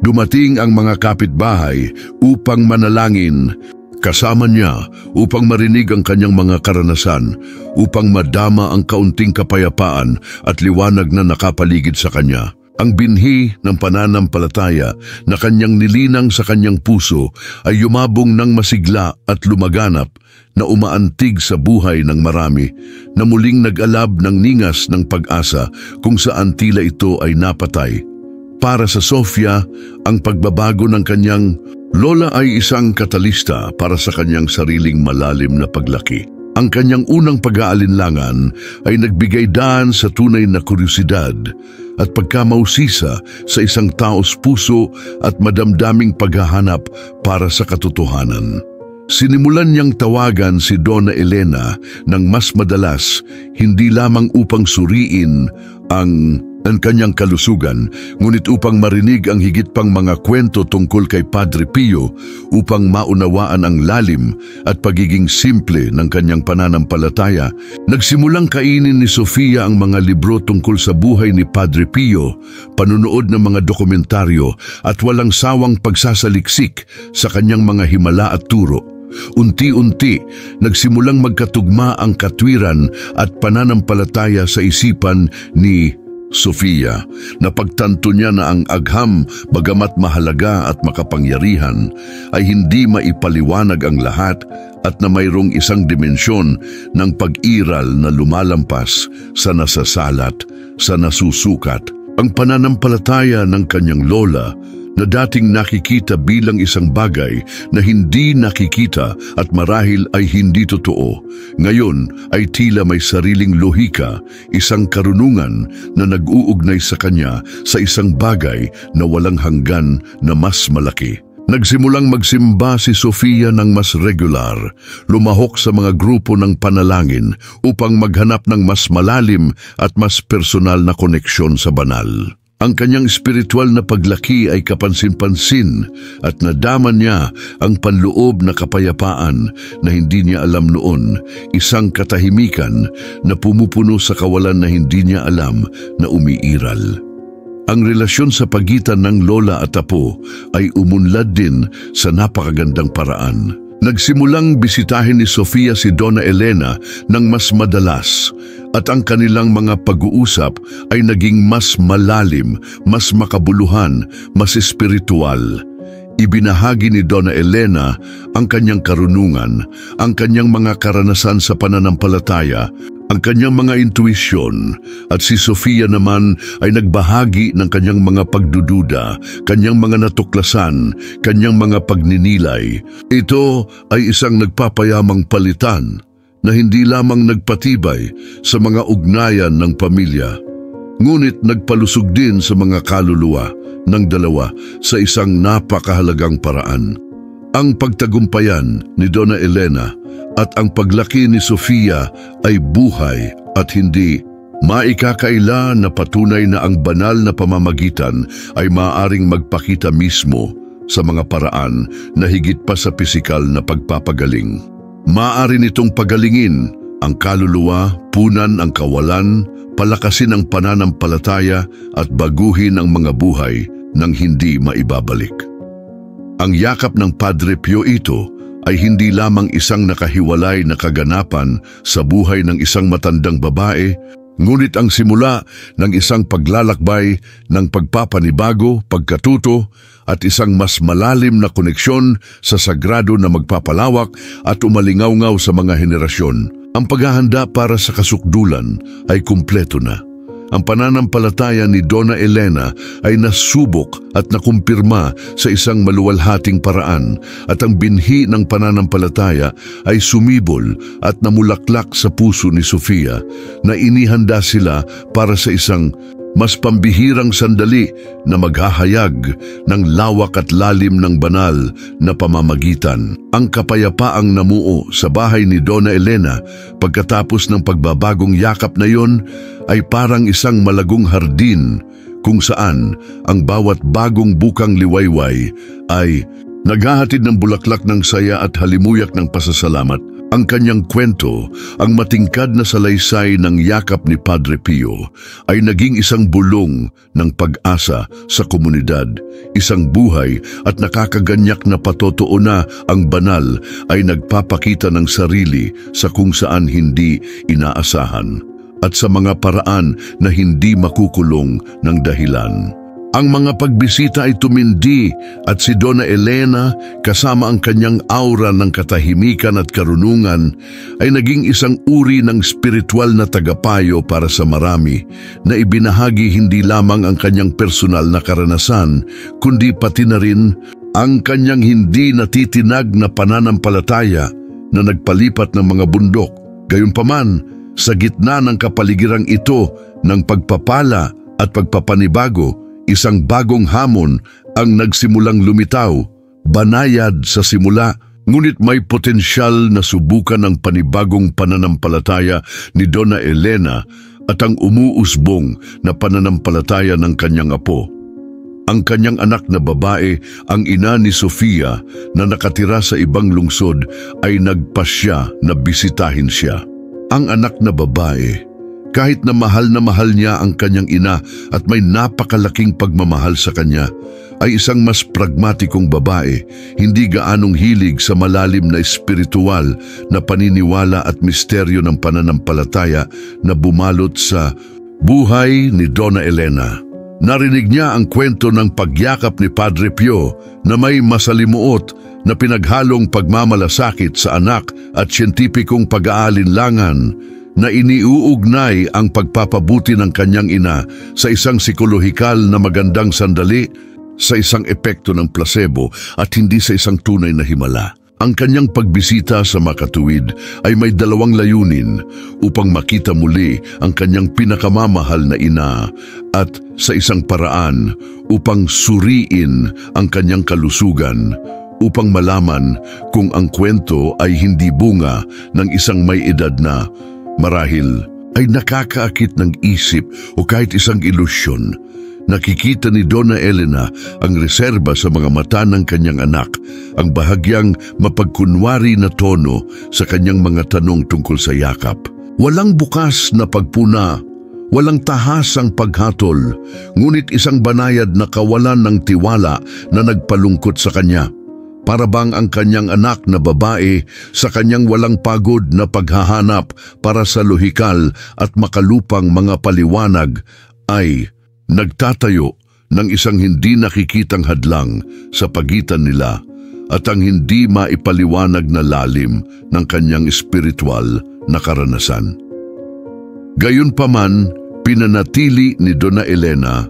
Dumating ang mga kapitbahay upang manalangin kasama niya, upang marinig ang kanyang mga karanasan, upang madama ang kaunting kapayapaan at liwanag na nakapaligid sa kanya. Ang binhi ng pananampalataya na kanyang nilinang sa kanyang puso ay yumabong ng masigla at lumaganap, na umaantig sa buhay ng marami, na muling nag-alab ng ningas ng pag-asa kung saan tila ito ay napatay. Para sa Sofia, ang pagbabago ng kanyang lola ay isang katalista para sa kanyang sariling malalim na paglaki. Ang kanyang unang pag-aalinlangan ay nagbigay daan sa tunay na kuryosidad at pagkamausisa sa isang taos puso at madamdaming paghahanap para sa katotohanan. Sinimulan niyang tawagan si Donna Elena ng mas madalas, hindi lamang upang suriin ang kanyang kalusugan, ngunit upang marinig ang higit pang mga kwento tungkol kay Padre Pio, upang maunawaan ang lalim at pagiging simple ng kanyang pananampalataya. Nagsimulang kainin ni Sofia ang mga libro tungkol sa buhay ni Padre Pio, panunood ng mga dokumentaryo at walang sawang pagsasaliksik sa kanyang mga himala at turo. Unti-unti, nagsimulang magkatugma ang katwiran at pananampalataya sa isipan ni Sofia. Napagtanto niya na ang agham, bagamat mahalaga at makapangyarihan, ay hindi maipaliwanag ang lahat at na mayroong isang dimensyon ng pag-iral na lumalampas sa nasasalat, sa nasusukat. Ang pananampalataya ng kanyang lola na dating nakikita bilang isang bagay na hindi nakikita at marahil ay hindi totoo, ngayon ay tila may sariling lohika, isang karunungan na nag-uugnay sa kanya sa isang bagay na walang hanggan na mas malaki. Nagsimulang magsimba si Sofia ng mas regular, lumahok sa mga grupo ng panalangin upang maghanap ng mas malalim at mas personal na koneksyon sa banal. Ang kanyang espiritual na paglaki ay kapansin-pansin at nadama niya ang panloob na kapayapaan na hindi niya alam noon, isang katahimikan na pumupuno sa kawalan na hindi niya alam na umiiral. Ang relasyon sa pagitan ng lola at apo ay umunlad din sa napakagandang paraan. Nagsimulang bisitahin ni Sofia si Donna Elena ng mas madalas at ang kanilang mga pag-uusap ay naging mas malalim, mas makabuluhan, mas espiritual. Ibinahagi ni Donna Elena ang kanyang karunungan, ang kanyang mga karanasan sa pananampalataya, ang kanyang mga intuisyon, at si Sofia naman ay nagbahagi ng kanyang mga pagdududa, kanyang mga natuklasan, kanyang mga pagninilay. Ito ay isang nagpapayamang palitan na hindi lamang nagpatibay sa mga ugnayan ng pamilya, ngunit nagpalusog din sa mga kaluluwa ng dalawa sa isang napakahalagang paraan. Ang pagtagumpayan ni Donna Elena at ang paglaki ni Sofia ay buhay at hindi maikakaila na patunay na ang banal na pamamagitan ay maaaring magpakita mismo sa mga paraan na higit pa sa pisikal na pagpapagaling. Maaari nitong pagalingin ang kaluluwa, punan ang kawalan, palakasin ang pananampalataya at baguhin ang mga buhay nang hindi maibabalik. Ang yakap ng Padre Pio ito ay hindi lamang isang nakahiwalay na kaganapan sa buhay ng isang matandang babae, ngunit ang simula ng isang paglalakbay ng pagpapanibago, pagkatuto at isang mas malalim na koneksyon sa sagrado na magpapalawak at umalingaw-ngaw sa mga henerasyon. Ang paghahanda para sa kasukdulan ay kumpleto na. Ang pananampalataya ni Donna Elena ay nasubok at nakumpirma sa isang maluwalhating paraan at ang binhi ng pananampalataya ay sumibol at namulaklak sa puso ni Sofia na inihanda sila para sa isang mas pambihirang sandali na maghahayag ng lawak at lalim ng banal na pamamagitan. Ang kapayapaang namuo sa bahay ni Donna Elena pagkatapos ng pagbabagong yakap na yon ay parang isang malagong hardin kung saan ang bawat bagong bukang liwayway ay naghahatid ng bulaklak ng saya at halimuyak ng pasasalamat. Ang kanyang kwento, ang matingkad na salaysay ng yakap ni Padre Pio, ay naging isang bulong ng pag-asa sa komunidad, isang buhay at nakakaganyak na patotoo na ang banal ay nagpapakita ng sarili sa kung saan hindi inaasahan at sa mga paraan na hindi makukulong ng dahilan. Ang mga pagbisita ay tumindi at si Donna Elena kasama ang kanyang aura ng katahimikan at karunungan ay naging isang uri ng spiritual na tagapayo para sa marami na ibinahagi hindi lamang ang kanyang personal na karanasan kundi pati na rin ang kanyang hindi natitinag na pananampalataya na nagpalipat ng mga bundok. Gayunpaman, sa gitna ng kapaligirang ito ng pagpapala at pagpapanibago, isang bagong hamon ang nagsimulang lumitaw, banayad sa simula, ngunit may potensyal na subukan ang panibagong pananampalataya ni Donna Elena at ang umuusbong na pananampalataya ng kanyang apo. Ang kanyang anak na babae, ang ina ni Sofia na nakatira sa ibang lungsod, ay nagpasya na bisitahin siya. Ang anak na babae, Kahit na mahal niya ang kanyang ina at may napakalaking pagmamahal sa kanya, ay isang mas pragmatikong babae, hindi gaanong hilig sa malalim na espiritual na paniniwala at misteryo ng pananampalataya na bumalot sa buhay ni Donna Elena. Narinig niya ang kwento ng pagyakap ni Padre Pio na may masalimuot na pinaghalong pagmamalasakit sa anak at siyentipikong pag-aalinlangan na iniuugnay ang pagpapabuti ng kanyang ina sa isang psikolohikal na magandang sandali, sa isang epekto ng placebo at hindi sa isang tunay na himala. Ang kanyang pagbisita sa Makatuwid ay may dalawang layunin: upang makita muli ang kanyang pinakamamahal na ina at sa isang paraan upang suriin ang kanyang kalusugan, upang malaman kung ang kwento ay hindi bunga ng isang may edad na marahil ay nakakaakit ng isip o kahit isang ilusyon. Nakikita ni Donna Elena ang reserba sa mga mata ng kanyang anak, ang bahagyang mapagkunwari na tono sa kanyang mga tanong tungkol sa yakap. Walang bukas na pagpuna, walang tahasang paghatol, ngunit isang banayad na kawalan ng tiwala na nagpalungkot sa kanya. Para bang ang kanyang anak na babae sa kanyang walang pagod na paghahanap para sa lohikal at makalupang mga paliwanag ay nagtatayo ng isang hindi nakikitang hadlang sa pagitan nila at ang hindi maipaliwanag na lalim ng kanyang espiritual na karanasan. Gayunpaman, pinanatili ni Donna Elena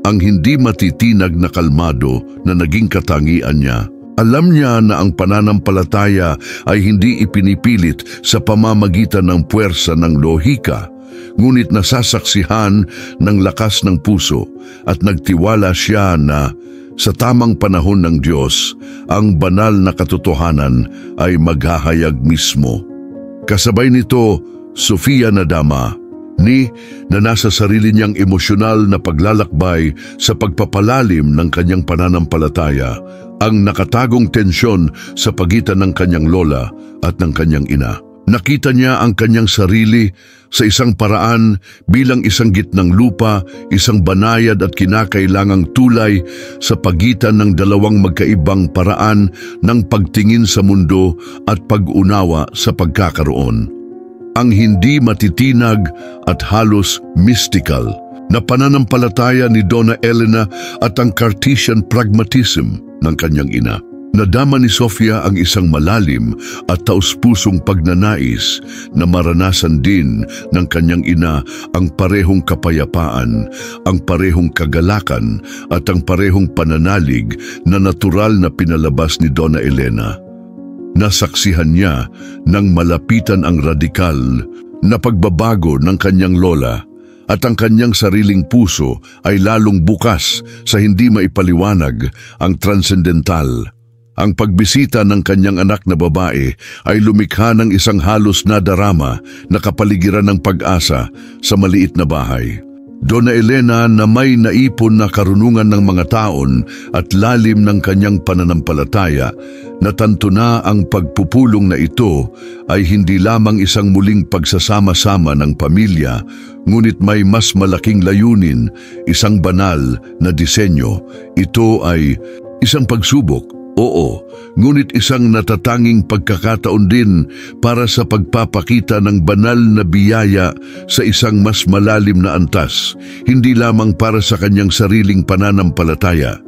ang hindi matitinag na kalmado na naging katangian niya. Alam niya na ang pananampalataya ay hindi ipinipilit sa pamamagitan ng puwersa ng lohika, ngunit nasasaksihan ng lakas ng puso at nagtiwala siya na sa tamang panahon ng Diyos, ang banal na katotohanan ay maghahayag mismo. Kasabay nito, Sofia Nadama, na nasa sarili niyang emosyonal na paglalakbay sa pagpapalalim ng kanyang pananampalataya, ang nakatagong tensyon sa pagitan ng kanyang lola at ng kanyang ina. Nakita niya ang kanyang sarili sa isang paraan bilang isang gitnang lupa, isang banayad at kinakailangang tulay sa pagitan ng dalawang magkaibang paraan ng pagtingin sa mundo at pag-unawa sa pagkakaroon. Ang hindi matitinag at halos mystical na pananampalataya ni Donna Elena at ang Cartesian pragmatism ng kanyang ina. Nadama ni Sofia ang isang malalim at taus-pusong pagnanais na maranasan din ng kanyang ina ang parehong kapayapaan, ang parehong kagalakan at ang parehong pananalig na natural na pinalabas ni Donna Elena. Nasaksihan niya nang malapitan ang radikal na pagbabago ng kanyang lola at ang kanyang sariling puso ay lalong bukas sa hindi maipaliwanag ang transcendental. Ang pagbisita ng kanyang anak na babae ay lumikha ng isang halos na darama na kapaligiran ng pag-asa sa maliit na bahay. Donna Elena na may naipon na karunungan ng mga taon at lalim ng kanyang pananampalataya, natanto na ang pagpupulong na ito ay hindi lamang isang muling pagsasama-sama ng pamilya, ngunit may mas malaking layunin, isang banal na disenyo. Ito ay isang pagsubok, oo, ngunit isang natatanging pagkakataon din para sa pagpapakita ng banal na biyaya sa isang mas malalim na antas, hindi lamang para sa kanyang sariling pananampalataya,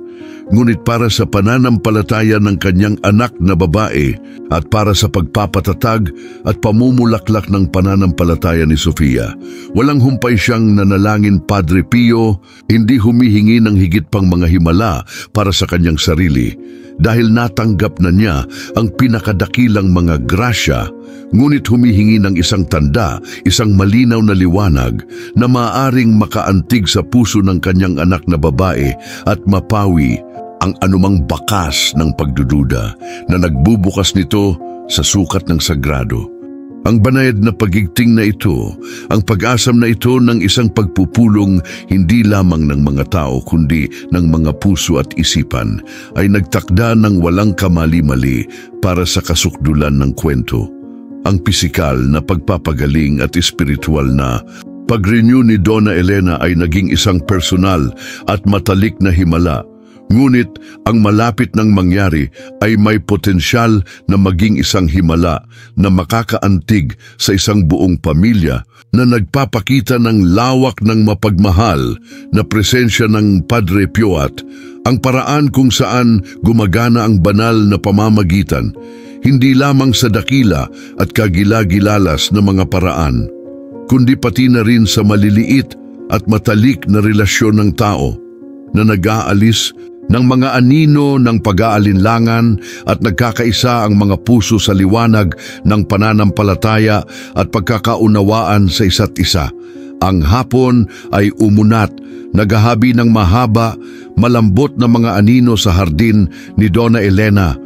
ngunit para sa pananampalataya ng kanyang anak na babae at para sa pagpapatatag at pamumulaklak ng pananampalataya ni Sofia. Walang humpay siyang nanalangin Padre Pio, hindi humihingi ng higit pang mga himala para sa kanyang sarili, dahil natanggap na niya ang pinakadakilang mga grasya, ngunit humihingi ng isang tanda, isang malinaw na liwanag na maaaring makaantig sa puso ng kanyang anak na babae at mapawi ang anumang bakas ng pagdududa na nagbubukas nito sa sukat ng sagrado. Ang banayad na pagigting na ito, ang pag-asam na ito ng isang pagpupulong hindi lamang ng mga tao kundi ng mga puso at isipan, ay nagtakda ng walang kamali-mali para sa kasukdulan ng kwento. Ang pisikal na pagpapagaling at espiritual na pag-renew ni Donna Elena ay naging isang personal at matalik na himala. Ngunit ang malapit nang mangyari ay may potensyal na maging isang himala na makakaantig sa isang buong pamilya na nagpapakita ng lawak ng mapagmahal na presensya ng Padre Pio at ang paraan kung saan gumagana ang banal na pamamagitan, hindi lamang sa dakila at kagilagilalas na mga paraan, kundi pati na rin sa maliliit at matalik na relasyon ng tao na nag-aalis ng mga anino ng pag-aalinlangan at nagkakaisa ang mga puso sa liwanag ng pananampalataya at pagkakaunawaan sa isa't isa. Ang hapon ay umunat, naghahabi ng mahaba, malambot na mga anino sa hardin ni Donna Elena,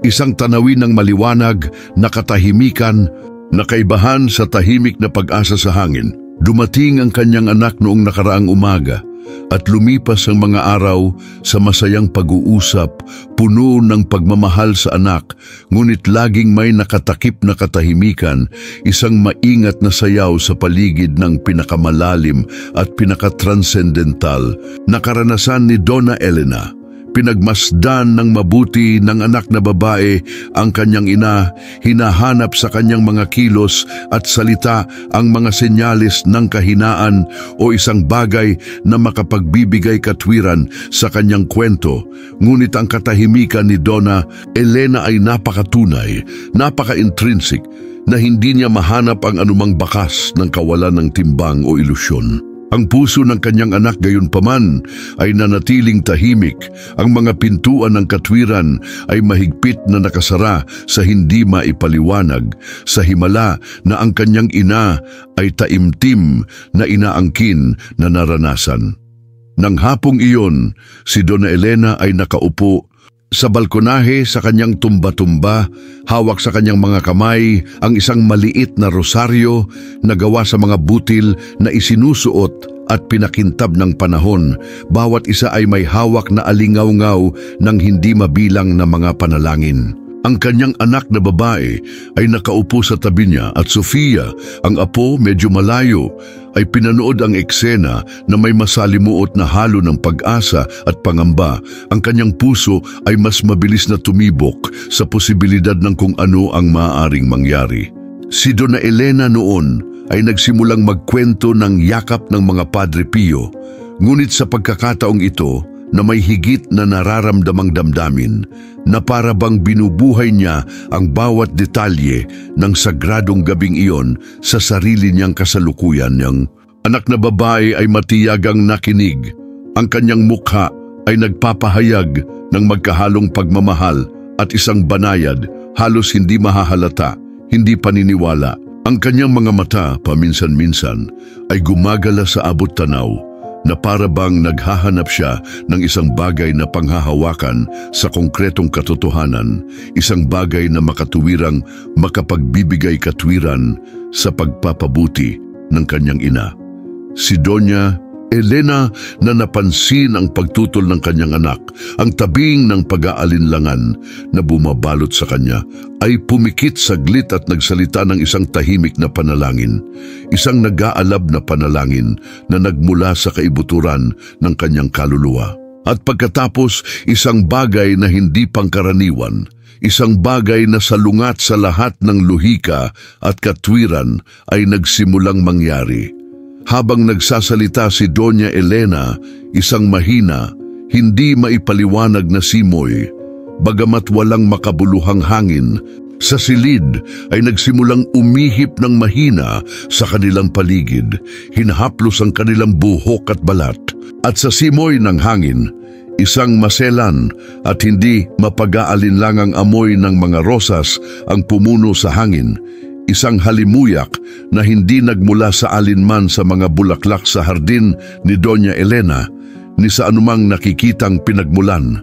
isang tanawin ng maliwanag na katahimikan na kaibahan sa tahimik na pag-asa sa hangin. Dumating ang kanyang anak noong nakaraang umaga at lumipas ang mga araw sa masayang pag-uusap, puno ng pagmamahal sa anak, ngunit laging may nakatakip na katahimikan, isang maingat na sayaw sa paligid ng pinakamalalim at pinakatranscendental na karanasan ni Donna Elena. Pinagmasdan ng mabuti ng anak na babae ang kanyang ina, hinahanap sa kanyang mga kilos at salita ang mga senyales ng kahinaan o isang bagay na makapagbibigay katwiran sa kanyang kwento. Ngunit ang katahimikan ni Donna Elena ay napakatunay, napaka-intrinsic, na hindi niya mahanap ang anumang bakas ng kawalan ng timbang o ilusyon. Ang puso ng kanyang anak gayunpaman ay nanatiling tahimik. Ang mga pintuan ng katwiran ay mahigpit na nakasara sa hindi maipaliwanag, sa himala na ang kanyang ina ay taimtim na inaangkin na naranasan. Nang hapong iyon, si Donna Elena ay nakaupo sa balkonahe sa kanyang tumba-tumba, hawak sa kanyang mga kamay ang isang maliit na rosaryo na gawa sa mga butil na isinusuot at pinakintab ng panahon. Bawat isa ay may hawak na alingaw-ngaw ng hindi mabilang na mga panalangin. Ang kanyang anak na babae ay nakaupo sa tabi niya at Sofia, ang apo medyo malayo, ay pinanood ang eksena na may masalimuot na halo ng pag-asa at pangamba. Ang kanyang puso ay mas mabilis na tumibok sa posibilidad ng kung ano ang maaaring mangyari. Si Donna Elena noon ay nagsimulang magkwento ng yakap ng mga Padre Pio, ngunit sa pagkakataong ito na may higit na nararamdamang damdamin, na para bang binubuhay niya ang bawat detalye ng sagradong gabing iyon sa sarili niyang kasalukuyan. Niyang anak na babae ay matiyagang nakinig. Ang kanyang mukha ay nagpapahayag ng magkahalong pagmamahal at isang banayad, halos hindi mahahalata, hindi paniniwala. Ang kanyang mga mata paminsan-minsan ay gumagala sa abot tanaw, na para bang naghahanap siya ng isang bagay na panghahawakan sa konkretong katotohanan, isang bagay na makatuwirang makapagbibigay katwiran sa pagpapabuti ng kanyang ina. Si Donna Elena na napansin ang pagtutol ng kanyang anak, ang tabing ng pag-aalinlangan na bumabalot sa kanya, ay pumikit saglit at nagsalita ng isang tahimik na panalangin, isang nag-aalab na panalangin na nagmula sa kaibuturan ng kanyang kaluluwa. At pagkatapos, isang bagay na hindi pangkaraniwan, isang bagay na salungat sa lahat ng luhika at katwiran ay nagsimulang mangyari. Habang nagsasalita si Donna Elena, isang mahina, hindi maipaliwanag na simoy, bagamat walang makabuluhang hangin, sa silid ay nagsimulang umihip ng mahina sa kanilang paligid, hinahaplos ang kanilang buhok at balat. At sa simoy ng hangin, isang maselan at hindi mapag-aalinlangang amoy ng mga rosas ang pumuno sa hangin, isang halimuyak na hindi nagmula sa alinman sa mga bulaklak sa hardin ni Donna Elena, ni sa anumang nakikitang pinagmulan.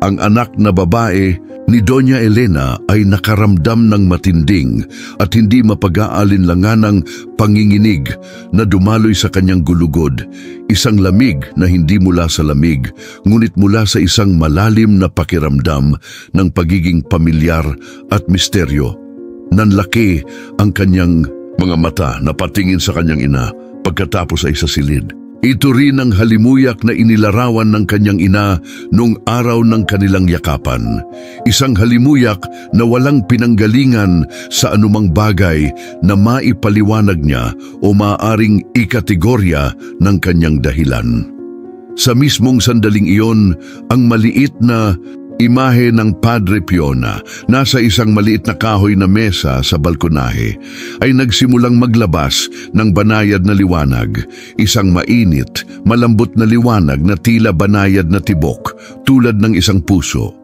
Ang anak na babae ni Donna Elena ay nakaramdam ng matinding at hindi mapag-aalinlanganang panginginig na dumaloy sa kanyang gulugod, isang lamig na hindi mula sa lamig, ngunit mula sa isang malalim na pakiramdam ng pagiging pamilyar at misteryo. Nanlaki ang kanyang mga mata na patingin sa kanyang ina pagkatapos ay sa silid. Ito rin ang halimuyak na inilarawan ng kanyang ina nung araw ng kanilang yakapan. Isang halimuyak na walang pinanggalingan sa anumang bagay na maipaliwanag niya o maaring ikategorya ng kanyang dahilan. Sa mismong sandaling iyon, ang maliit na imahe ng Padre Pio na nasa isang maliit na kahoy na mesa sa balkonahe ay nagsimulang maglabas ng banayad na liwanag, isang mainit, malambot na liwanag na tila banayad na tibok tulad ng isang puso.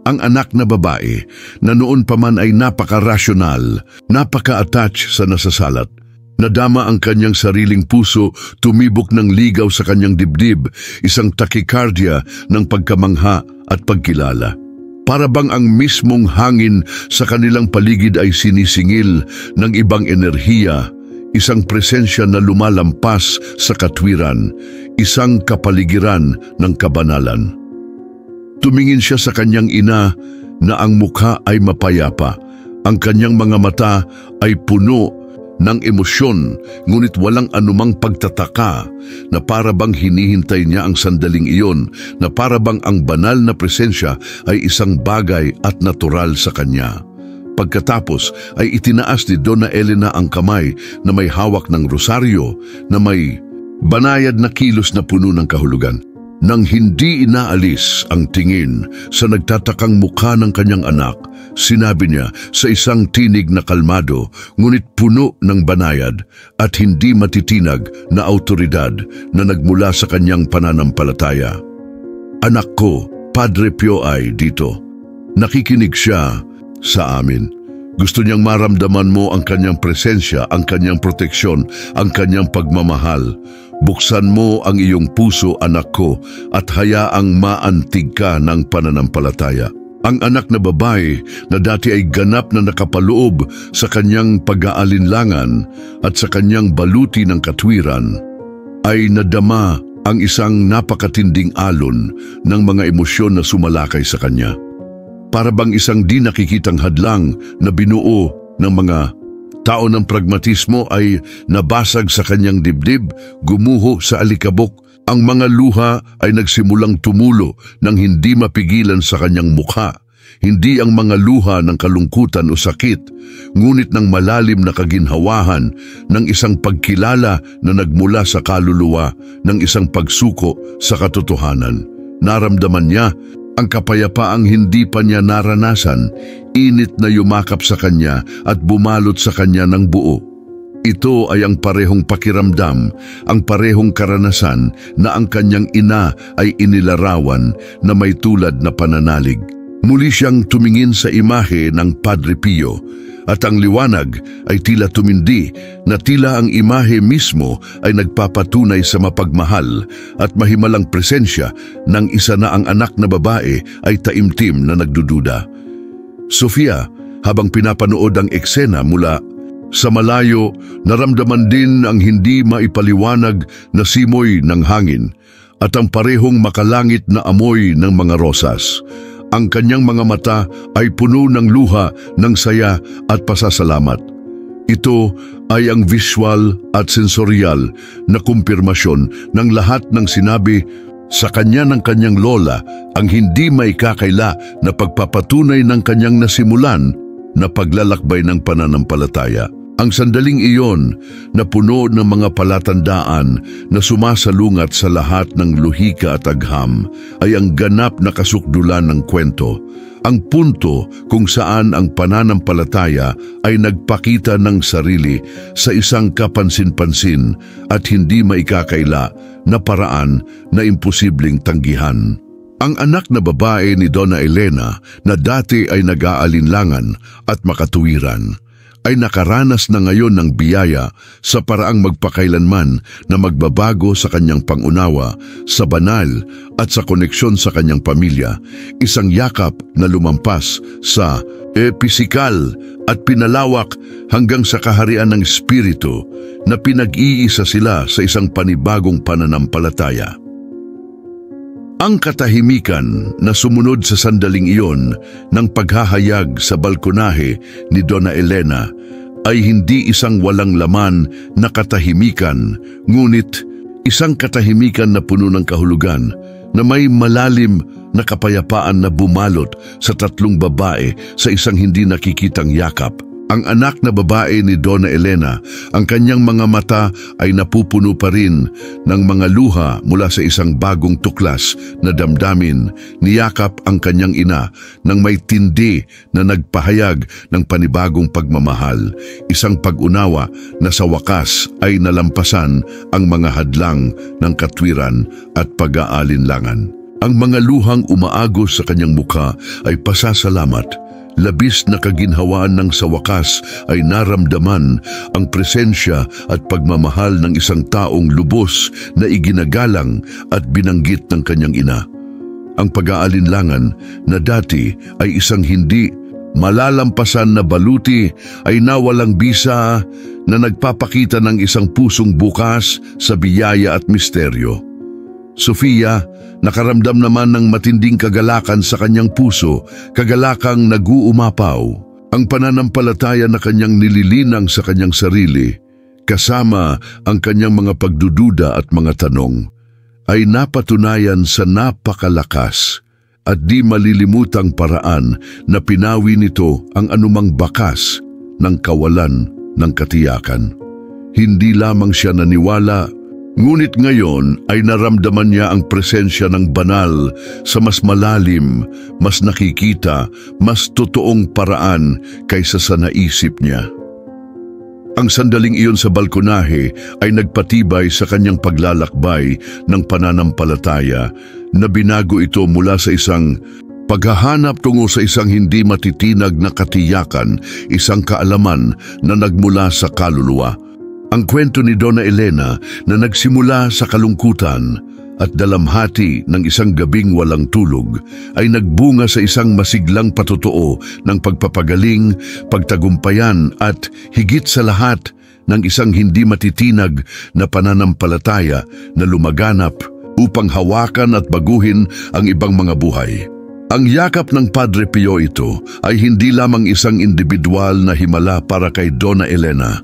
Ang anak na babae na noon pa man ay napaka-rasyonal, napaka-attach sa nasasalat. Nadama ang kanyang sariling puso, tumibok ng ligaw sa kanyang dibdib, isang tachycardia ng pagkamangha at pagkilala. Para bang ang mismong hangin sa kanilang paligid ay sinisingil ng ibang enerhiya, isang presensya na lumalampas sa katwiran, isang kapaligiran ng kabanalan. Tumingin siya sa kanyang ina na ang mukha ay mapayapa, ang kanyang mga mata ay puno ng emosyon, ngunit walang anumang pagtataka na para bang hinihintay niya ang sandaling iyon, na para bang ang banal na presensya ay isang bagay at natural sa kanya. Pagkatapos ay itinaas ni Donna Elena ang kamay na may hawak ng rosaryo na may banayad na kilos na puno ng kahulugan. Nang hindi inaalis ang tingin sa nagtatakang mukha ng kanyang anak, sinabi niya sa isang tinig na kalmado ngunit puno ng banayad at hindi matitinag na autoridad na nagmula sa kanyang pananampalataya. Anak ko, Padre Pio ay dito. Nakikinig siya sa amin. Gusto niyang maramdaman mo ang kanyang presensya, ang kanyang proteksyon, ang kanyang pagmamahal. Buksan mo ang iyong puso, anak ko, at hayaang maantig ka ng pananampalataya. Ang anak na babae na dati ay ganap na nakapaloob sa kanyang pag-aalinlangan at sa kanyang baluti ng katwiran, ay nadama ang isang napakatinding alon ng mga emosyon na sumalakay sa kanya. Para bang isang di nakikitang hadlang na binuo ng mga tao ng pragmatismo ay nabasag sa kanyang dibdib, gumuho sa alikabok. Ang mga luha ay nagsimulang tumulo nang hindi mapigilan sa kanyang mukha. Hindi ang mga luha ng kalungkutan o sakit, ngunit ng malalim na kaginhawahan ng isang pagkilala na nagmula sa kaluluwa, ng isang pagsuko sa katotohanan. Naramdaman niya ang kapayapaang hindi pa niya naranasan, init na yumakap sa kanya at bumalot sa kanya ng buo. Ito ay ang parehong pakiramdam, ang parehong karanasan na ang kanyang ina ay inilarawan na may tulad na pananalig. Muli siyang tumingin sa imahe ng Padre Pio at ang liwanag ay tila tumindi, na tila ang imahe mismo ay nagpapatunay sa mapagmahal at mahimalang presensya ng isa na ang anak na babae ay taimtim na nagdududa. Sofia, habang pinapanood ang eksena mula sa malayo, naramdaman din ang hindi maipaliwanag na simoy ng hangin at ang parehong makalangit na amoy ng mga rosas. Ang kanyang mga mata ay puno ng luha, ng saya at pasasalamat. Ito ay ang visual at sensorial na kumpirmasyon ng lahat ng sinabi sa kanya ng kanyang lola, ang hindi maikakaila na pagpapatunay ng kanyang nasimulan na paglalakbay ng pananampalataya. Ang sandaling iyon na puno ng mga palatandaan na sumasalungat sa lahat ng luhika at agham ay ang ganap na kasukdulan ng kwento. Ang punto kung saan ang pananampalataya ay nagpakita ng sarili sa isang kapansin-pansin at hindi maikakaila na paraan na imposibleng tanggihan. Ang anak na babae ni Donna Elena na dati ay nag-aalinlangan at makatuwiran ay nakaranas na ngayon ng biyaya sa paraang magpakailanman na magbabago sa kanyang pangunawa, sa banal at sa koneksyon sa kanyang pamilya, isang yakap na lumampas sa pisikal at pinalawak hanggang sa kaharian ng espiritu na pinag-iisa sila sa isang panibagong pananampalataya. Ang katahimikan na sumunod sa sandaling iyon ng paghahayag sa balkonahe ni Donna Elena ay hindi isang walang laman na katahimikan, ngunit isang katahimikan na puno ng kahulugan na may malalim na kapayapaan na bumalot sa tatlong babae sa isang hindi nakikitang yakap. Ang anak na babae ni Donna Elena, ang kanyang mga mata ay napupuno pa rin ng mga luha mula sa isang bagong tuklas na damdamin. Niyakap ang kanyang ina nang may tindi na nagpahayag ng panibagong pagmamahal, isang pag-unawa na sa wakas ay nalampasan ang mga hadlang ng katwiran at pag-aalinlangan. Ang mga luhang umaagos sa kanyang mukha ay pasasalamat. Labis na kaginhawaan ng sa wakas ay naramdaman ang presensya at pagmamahal ng isang taong lubos na iginagalang at binanggit ng kanyang ina. Ang pag-aalinlangan na dati ay isang hindi malalampasan na baluti ay nawalang bisa na nagpapakita ng isang pusong bukas sa biyaya at misteryo. Sofia, nakaramdam naman ng matinding kagalakan sa kanyang puso, kagalakang nag-uumapaw. Ang pananampalataya na kanyang nililinang sa kanyang sarili, kasama ang kanyang mga pagdududa at mga tanong, ay napatunayan sa napakalakas at di malilimutang paraan na pinawi nito ang anumang bakas ng kawalan ng katiyakan. Hindi lamang siya naniwala, ngunit ngayon ay naramdaman niya ang presensya ng banal sa mas malalim, mas nakikita, mas totoong paraan kaysa sa naisip niya. Ang sandaling iyon sa balkonahe ay nagpatibay sa kanyang paglalakbay ng pananampalataya na binago ito mula sa isang paghahanap tungo sa isang hindi matitinag na katiyakan, isang kaalaman na nagmula sa kaluluwa. Ang kwento ni Donna Elena na nagsimula sa kalungkutan at dalamhati ng isang gabing walang tulog ay nagbunga sa isang masiglang patotoo ng pagpapagaling, pagtagumpayan at higit sa lahat ng isang hindi matitinag na pananampalataya na lumaganap upang hawakan at baguhin ang ibang mga buhay. Ang yakap ng Padre Pio ito ay hindi lamang isang individual na himala para kay Donna Elena,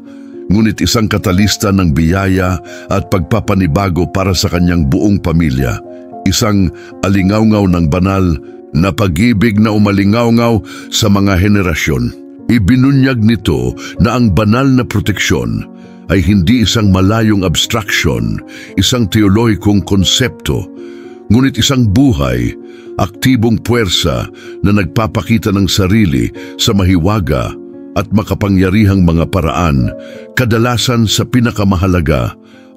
ngunit isang katalista ng biyaya at pagpapanibago para sa kanyang buong pamilya. Isang alingawngaw ng banal na pag-ibig na umalingawngaw sa mga henerasyon. Ibinunyag nito na ang banal na proteksyon ay hindi isang malayong abstraction, isang teolohikong konsepto, ngunit isang buhay, aktibong puwersa na nagpapakita ng sarili sa mahiwaga at makapangyarihang mga paraan, kadalasan sa pinakamahalaga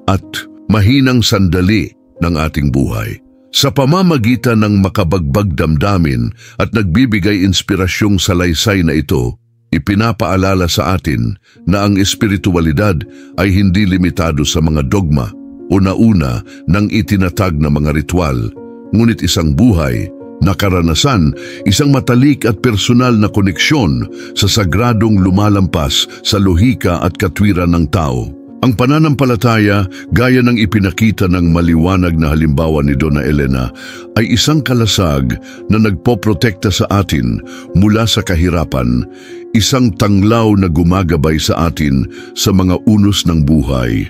at mahinang sandali ng ating buhay. Sa pamamagitan ng makabagbag damdamin at nagbibigay inspirasyong salaysay na ito, ipinapaalala sa atin na ang espiritualidad ay hindi limitado sa mga dogma o nauna ng itinatag na mga ritual, ngunit isang buhay na karanasan, isang matalik at personal na koneksyon sa sagradong lumalampas sa lohika at katwiran ng tao. Ang pananampalataya, gaya ng ipinakita ng maliwanag na halimbawa ni Donna Elena, ay isang kalasag na nagpoprotekta sa atin mula sa kahirapan, isang tanglaw na gumagabay sa atin sa mga unos ng buhay,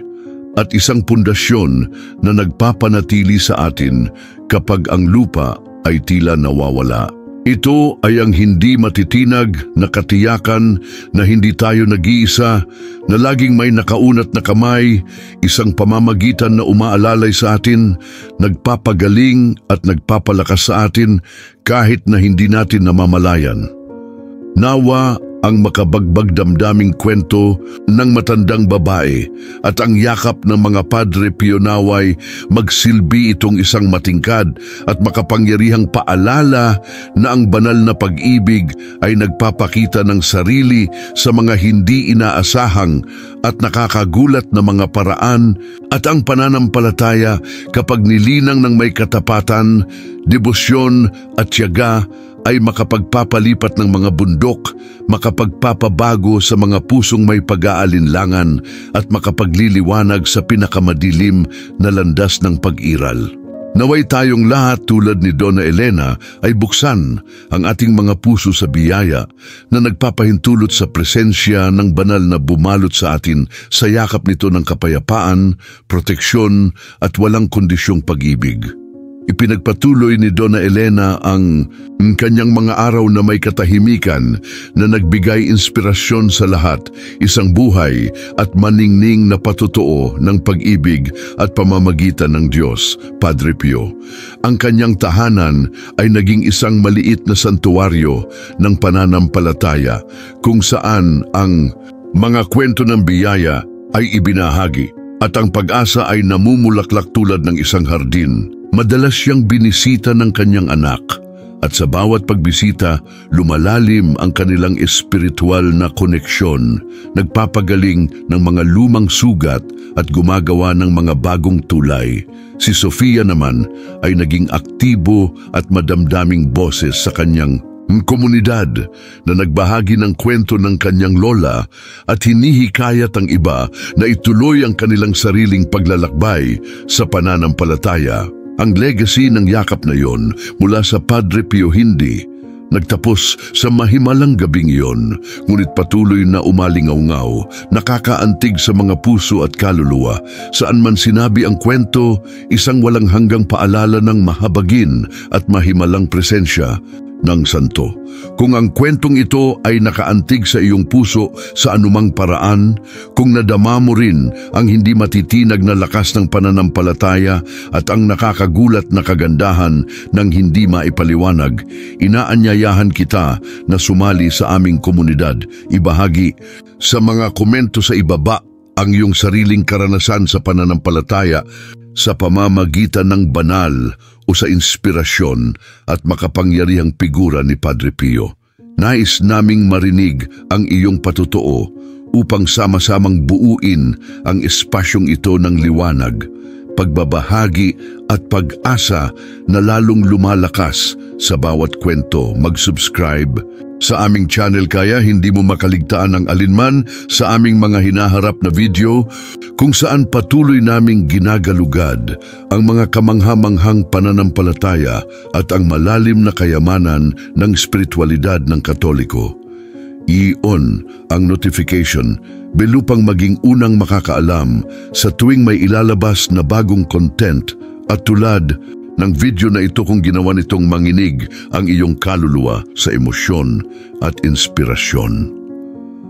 at isang pundasyon na nagpapanatili sa atin kapag ang lupa ay tila nawawala. Ito ay ang hindi matitinag na katiyakan na hindi tayo nag-iisa, na laging may nakaunat na kamay, isang pamamagitan na umaalalay sa atin, nagpapagaling at nagpapalakas sa atin kahit na hindi natin namamalayan. Nawa ang makabagbag damdaming kwento ng matandang babae at ang yakap ng mga Padre Pio naway magsilbi itong isang matingkad at makapangyarihang paalala na ang banal na pag-ibig ay nagpapakita ng sarili sa mga hindi inaasahang at nakakagulat na mga paraan, at ang pananampalataya kapag nilinang ng may katapatan, debosyon at tiyaga ay makapagpapalipat ng mga bundok, makapagpapabago sa mga pusong may pag-aalinlangan at makapagliliwanag sa pinakamadilim na landas ng pag-iral. Naway tayong lahat tulad ni Donna Elena ay buksan ang ating mga puso sa biyaya na nagpapahintulot sa presensya ng banal na bumalot sa atin sa yakap nito ng kapayapaan, proteksyon at walang kondisyong pag-ibig. Ipinagpatuloy ni Donna Elena ang kanyang mga araw na may katahimikan na nagbigay inspirasyon sa lahat, isang buhay at maningning na patotoo ng pag-ibig at pamamagitan ng Diyos, Padre Pio. Ang kanyang tahanan ay naging isang maliit na santuwaryo ng pananampalataya kung saan ang mga kwento ng biyaya ay ibinahagi at ang pag-asa ay namumulaklak tulad ng isang hardin. Madalas siyang binisita ng kanyang anak at sa bawat pagbisita, lumalalim ang kanilang espiritual na koneksyon, nagpapagaling ng mga lumang sugat at gumagawa ng mga bagong tulay. Si Sofia naman ay naging aktibo at madamdaming boses sa kanyang komunidad na nagbahagi ng kwento ng kanyang lola at hinihikayat ang iba na ituloy ang kanilang sariling paglalakbay sa pananampalataya. Ang legacy ng yakap na yon mula sa Padre Pio hindi nagtapos sa mahimalang gabing iyon, ngunit patuloy na umalingaw-ngaw, nakakaantig sa mga puso at kaluluwa. Saan man sinabi ang kwento, isang walang hanggang paalala ng mahabagin at mahimalang presensya ng santo. Kung ang kwentong ito ay nakaantig sa iyong puso sa anumang paraan, kung nadama mo rin ang hindi matitinag na lakas ng pananampalataya at ang nakakagulat na kagandahan ng hindi maipaliwanag, inaanyayahan kita na sumali sa aming komunidad. Ibahagi sa mga komento sa ibaba ang iyong sariling karanasan sa pananampalataya sa pamamagitan ng banal o sa inspirasyon at makapangyarihang figura ni Padre Pio. Nais naming marinig ang iyong patotoo upang sama-samang buuin ang espasyong ito ng liwanag, pagbabahagi at pag-asa na lalong lumalakas sa bawat kwento. Mag-subscribe sa aming channel kaya hindi mo makaligtaan ang alinman sa aming mga hinaharap na video kung saan patuloy naming ginagalugad ang mga kamangha-manghang pananampalataya at ang malalim na kayamanan ng spiritualidad ng Katoliko. I-on ang notification bell upang maging unang makakaalam sa tuwing may ilalabas na bagong content at tulad ng video na ito kung ginawa nitong manginig ang iyong kaluluwa sa emosyon at inspirasyon.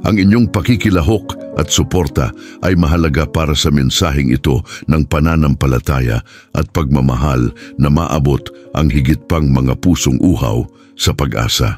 Ang inyong pakikilahok at suporta ay mahalaga para sa mensaheng ito ng pananampalataya at pagmamahal na maabot ang higit pang mga pusong uhaw sa pag-asa.